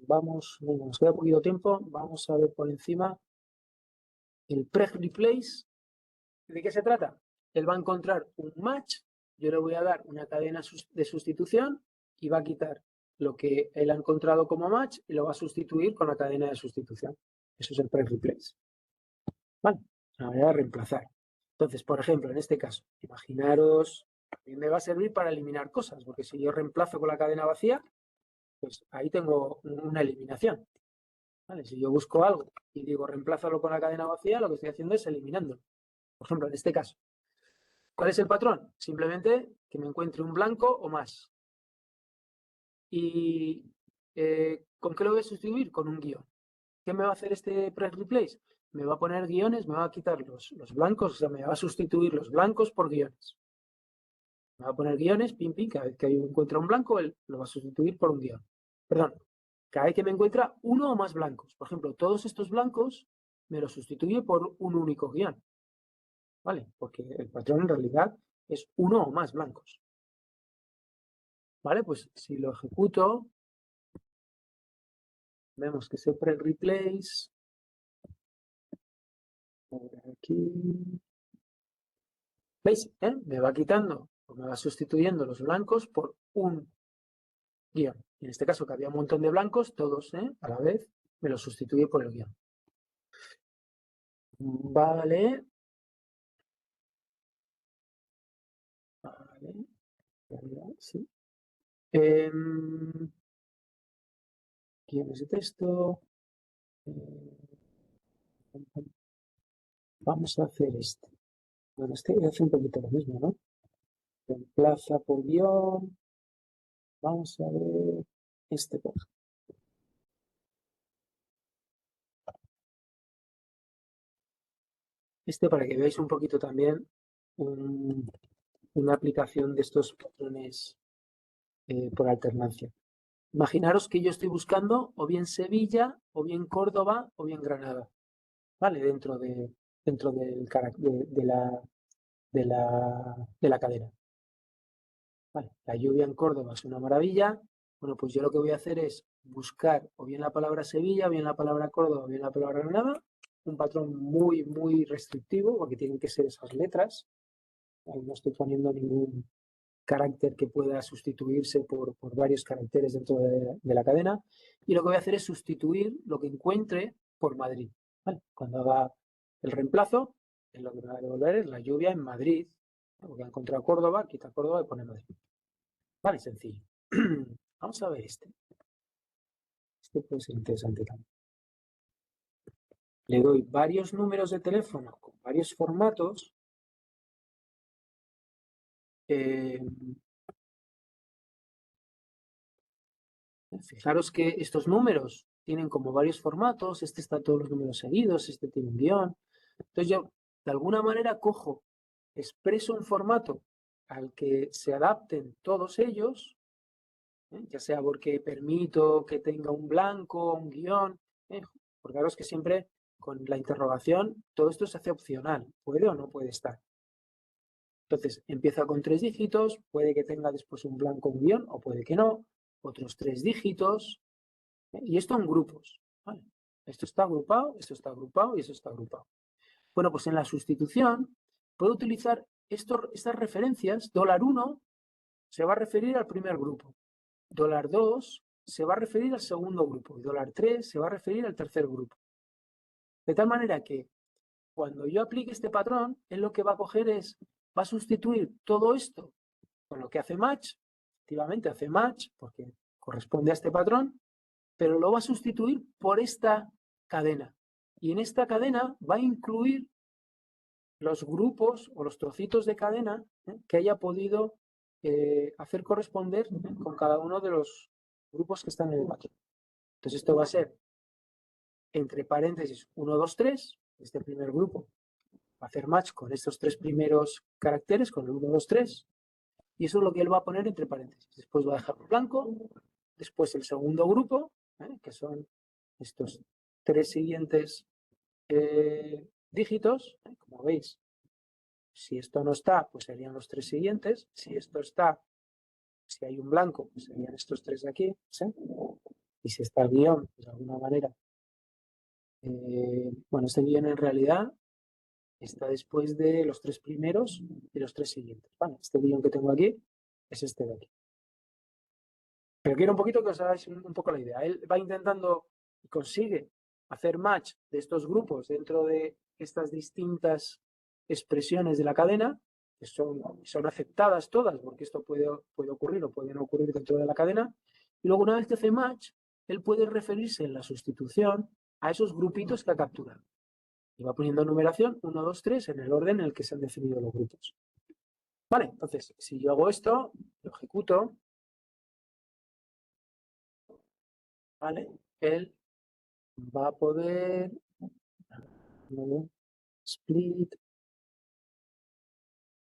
Vamos, venga, nos queda poquito tiempo. Vamos a ver por encima el preg replace. ¿De qué se trata? Él va a encontrar un match, yo le voy a dar una cadena de sustitución y va a quitar lo que él ha encontrado como match y lo va a sustituir con la cadena de sustitución. Eso es el preg replace. ¿Vale? La manera de reemplazar. Entonces, por ejemplo, en este caso, imaginaros, me va a servir para eliminar cosas, porque si yo reemplazo con la cadena vacía, pues ahí tengo una eliminación. ¿Vale? Si yo busco algo y digo reemplázalo con la cadena vacía, lo que estoy haciendo es eliminándolo. Por ejemplo, en este caso, ¿cuál es el patrón? Simplemente que me encuentre un blanco o más. ¿Y con qué lo voy a sustituir? Con un guión. ¿Qué me va a hacer este press replace? Me va a poner guiones, me va a quitar los blancos, o sea, me va a sustituir los blancos por guiones. Me va a poner guiones, pim, pim, cada vez que yo encuentre un blanco, él lo va a sustituir por un guión. Perdón, cada vez que me encuentra uno o más blancos. Por ejemplo, todos estos blancos me los sustituye por un único guión. ¿Vale? Porque el patrón en realidad es uno o más blancos. ¿Vale? Pues si lo ejecuto, vemos que se pre-replace. Aquí. ¿Veis? Me va quitando, o me va sustituyendo los blancos por un guión. Y en este caso, que había un montón de blancos, todos a la vez, me los sustituye por el guión. Vale. Vale. Sí. Guiones de texto. Vamos a hacer esto. Bueno, este hace un poquito lo mismo, ¿no? Reemplaza por guión. Vamos a ver este por ejemplo. Este para que veáis un poquito también una aplicación de estos patrones por alternancia. Imaginaros que yo estoy buscando o bien Sevilla, o bien Córdoba, o bien Granada, ¿vale? Dentro del de la cadena. Vale, la lluvia en Córdoba es una maravilla. Bueno, pues yo lo que voy a hacer es buscar o bien la palabra Sevilla, o bien la palabra Córdoba, o bien la palabra Granada. Un patrón muy, muy restrictivo, porque tienen que ser esas letras. Ahí no estoy poniendo ningún carácter que pueda sustituirse por varios caracteres dentro de la cadena. Y lo que voy a hacer es sustituir lo que encuentre por Madrid. ¿Vale? Cuando haga el reemplazo, lo que me va a devolver es la lluvia en Madrid. Porque ha encontrado Córdoba, quita Córdoba y pone Madrid. Vale, sencillo. Vamos a ver este. Este puede ser interesante también. Le doy varios números de teléfono con varios formatos. Fijaros que estos números tienen como varios formatos. Este está todos los números seguidos, este tiene un guión. Entonces yo, de alguna manera, cojo, expreso un formato al que se adapten todos ellos, ya sea porque permito que tenga un blanco, un guión, porque claro es que siempre con la interrogación todo esto se hace opcional, puede o no puede estar. Entonces empieza con 3 dígitos, puede que tenga después un blanco, un guión, o puede que no, otros 3 dígitos, y esto en grupos. ¿Vale? Esto está agrupado y esto está agrupado. Bueno, pues en la sustitución puedo utilizar estas referencias. $1 se va a referir al primer grupo. $2 se va a referir al segundo grupo. Y $3 se va a referir al tercer grupo. De tal manera que cuando yo aplique este patrón, él lo que va a coger va a sustituir todo esto con lo que hace match. Efectivamente hace match porque corresponde a este patrón, pero lo va a sustituir por esta cadena. Y en esta cadena va a incluir los grupos o los trocitos de cadena que haya podido hacer corresponder con cada uno de los grupos que están en el patrón. Entonces esto va a ser entre paréntesis 1, 2, 3, este primer grupo va a hacer match con estos 3 primeros caracteres, con el 1, 2, 3, y eso es lo que él va a poner entre paréntesis. Después va a dejarlo blanco, después el segundo grupo, que son estos 3 siguientes dígitos, como veis. Si esto no está, pues serían los 3 siguientes. Si esto está, si hay un blanco, pues serían estos 3 de aquí. ¿Sí? Y si está el guión, pues de alguna manera. Bueno, este guión en realidad está después de los 3 primeros y los 3 siguientes. Vale, este guión que tengo aquí es este de aquí. Pero quiero un poquito que os hagáis un poco la idea. Él va intentando y consigue hacer match de estos grupos dentro de estas distintas expresiones de la cadena, que son aceptadas todas, porque esto puede ocurrir o puede no ocurrir dentro de la cadena. Y luego, una vez que hace match, él puede referirse en la sustitución a esos grupitos que ha capturado. Y va poniendo numeración 1, 2, 3 en el orden en el que se han definido los grupos. Vale, entonces, si yo hago esto, lo ejecuto, ¿vale? Él va a poder split.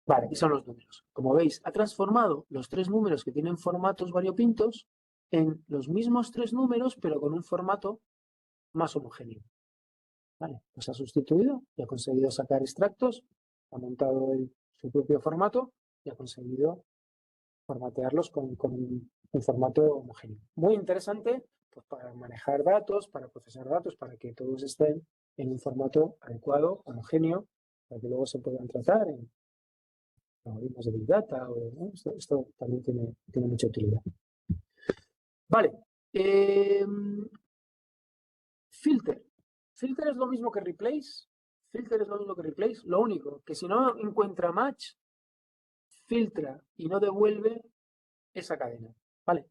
Vale, aquí son los números. Como veis, ha transformado los 3 números que tienen formatos variopintos en los mismos 3 números, pero con un formato más homogéneo. Vale, los ha sustituido y ha conseguido sacar extractos, ha montado su propio formato y ha conseguido formatearlos con un formato homogéneo. Muy interesante pues, para manejar datos, para procesar datos, para que todos estén en un formato adecuado, homogéneo, para que luego se puedan tratar en algoritmos de Big Data. ¿No? Esto también tiene mucha utilidad. Vale. Filter. Filter es lo mismo que replace. Filter es lo mismo que replace. Lo único que si no encuentra match, filtra y no devuelve esa cadena. ¿Vale?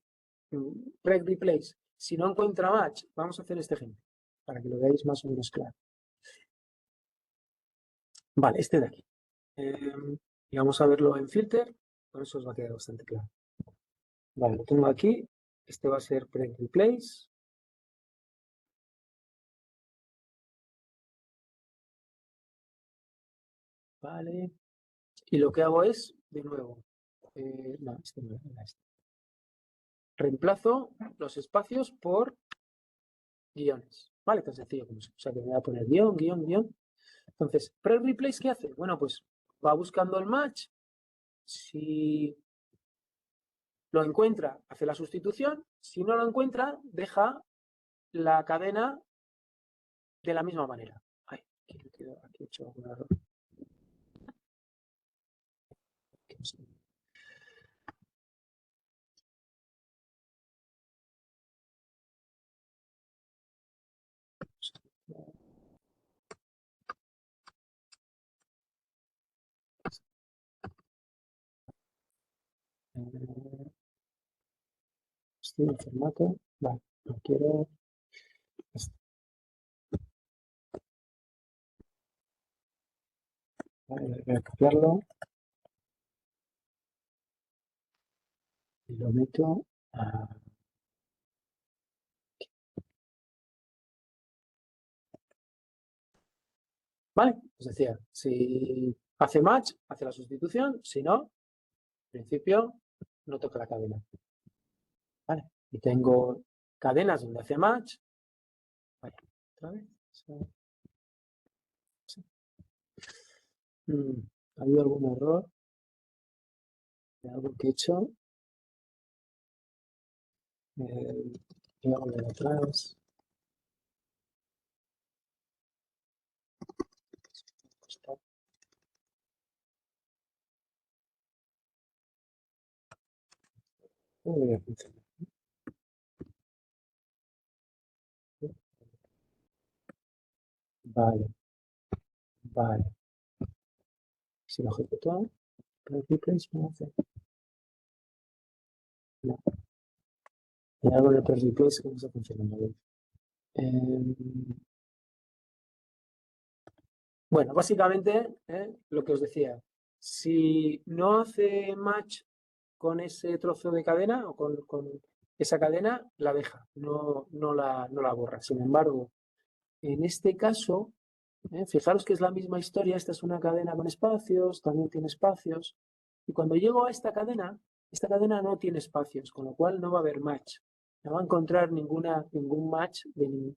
Replace. Si no encuentra match, vamos a hacer este ejemplo para que lo veáis más o menos claro. Vale, este de aquí. Y vamos a verlo en filter. Con eso os va a quedar bastante claro. Vale, lo tengo aquí. Este va a ser press replace. Vale. Y lo que hago es, de nuevo, no, este no era este. Reemplazo los espacios por guiones. Vale, tan sencillo como eso. O sea que me voy a poner guión, guión, guión. Entonces, press replace, ¿qué hace? Bueno, pues va buscando el match. Si lo encuentra, hace la sustitución. Si no lo encuentra, deja la cadena de la misma manera. Ay, aquí he hecho un error. Estoy en formato. Vale, no quiero. Vale, voy a copiarlo. Y lo meto a... Vale, os decía, si hace match, hace la sustitución. Si no, en principio, no toca la cadena. Vale, y tengo cadenas donde hace match. Vale, otra vez. Sí. ¿Ha habido algún error de algo que he hecho? Voy a volver atrás. No debería funcionar. Vale, vale. Si lo ejecuto, replace me hace. No. Hay algo de press replace que no está funcionando bien. Bueno, básicamente, lo que os decía, si no hace match con ese trozo de cadena o con esa cadena, la deja, no la borra. Sin embargo, en este caso, fijaros que es la misma historia, esta es una cadena con espacios, también tiene espacios, y cuando llego a esta cadena no tiene espacios, con lo cual no va a haber match. No va a encontrar ningún match de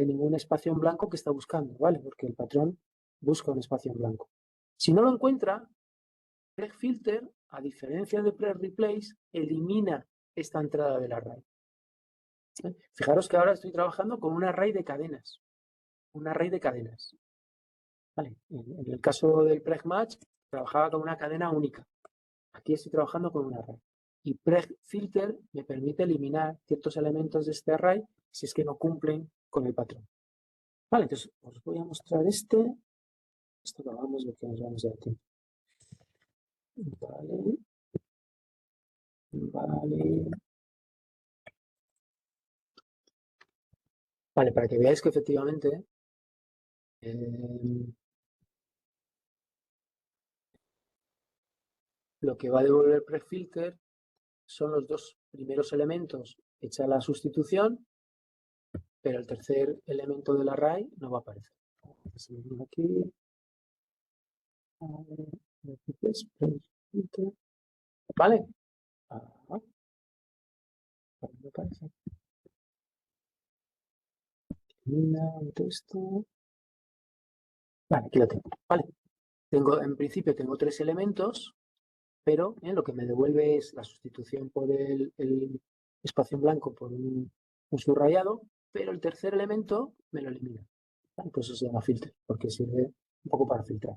ningún espacio en blanco que está buscando, ¿vale? Porque el patrón busca un espacio en blanco. Si no lo encuentra, prefilter, a diferencia de prefreplace, elimina esta entrada del array. Fijaros que ahora estoy trabajando con un array de cadenas. Un array de cadenas. ¿Vale? En el caso del preg-match, trabajaba con una cadena única. Aquí estoy trabajando con un array. Y preg-filter me permite eliminar ciertos elementos de este array si es que no cumplen con el patrón. Vale, entonces os voy a mostrar este. Esto lo hagamos lo que nos vamos a decir. Vale. Vale. Vale, para que veáis que efectivamente lo que va a devolver prefilter son los dos primeros elementos hecha la sustitución, pero el tercer elemento del array no va a aparecer. Aquí. ¿Vale? Me parece. Termina un texto. Vale, aquí lo tengo. Vale. En principio tengo tres elementos, pero lo que me devuelve es la sustitución por el espacio en blanco por un subrayado, pero el tercer elemento me lo elimina. Vale, pues eso se llama filter, porque sirve un poco para filtrar.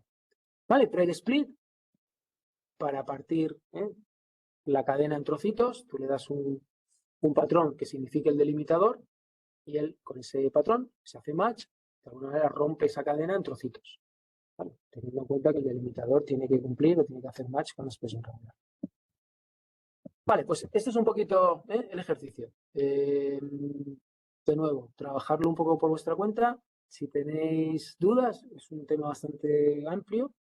Vale, preg split, para partir la cadena en trocitos, tú le das un patrón que signifique el delimitador y él con ese patrón se hace match, de alguna manera rompe esa cadena en trocitos. ¿Vale? Teniendo en cuenta que el delimitador tiene que cumplir o tiene que hacer match con la expresión regular. Vale, pues esto es un poquito el ejercicio. De nuevo, trabajarlo un poco por vuestra cuenta. Si tenéis dudas, es un tema bastante amplio.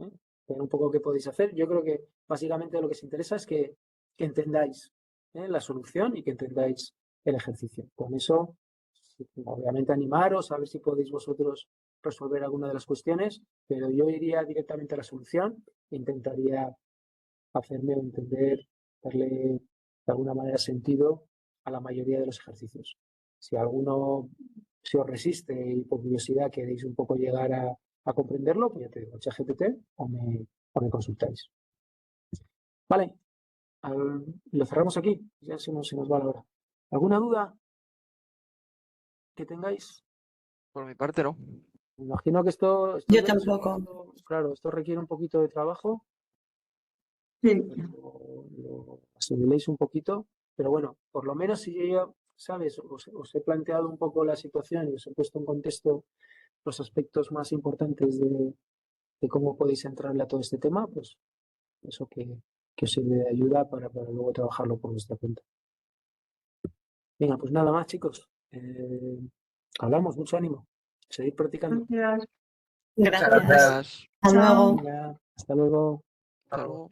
¿eh? Ver un poco qué podéis hacer. Yo creo que básicamente lo que os interesa es que entendáis la solución y que entendáis el ejercicio. Con eso, obviamente animaros a ver si podéis vosotros resolver alguna de las cuestiones, pero yo iría directamente a la solución e intentaría hacerme entender, darle de alguna manera sentido a la mayoría de los ejercicios. Si alguno se os resiste y por curiosidad queréis un poco llegar a comprenderlo, pues ya te digo, ChatGPT o me consultáis. Vale, lo cerramos aquí, ya se nos va la hora. ¿Alguna duda que tengáis? Por mi parte, no. Me imagino que esto Yo tampoco. claro, esto requiere un poquito de trabajo, Sí. lo asimiléis un poquito, pero bueno, por lo menos si yo ya, ¿sabes? Os he planteado un poco la situación y os he puesto en contexto los aspectos más importantes de cómo podéis entrarle a todo este tema, pues eso que os sirve de ayuda para luego trabajarlo por vuestra cuenta. Venga, pues nada más, chicos. Hablamos, mucho ánimo. Seguid practicando. Gracias. Gracias. Hasta luego. Venga, hasta luego. Hasta luego.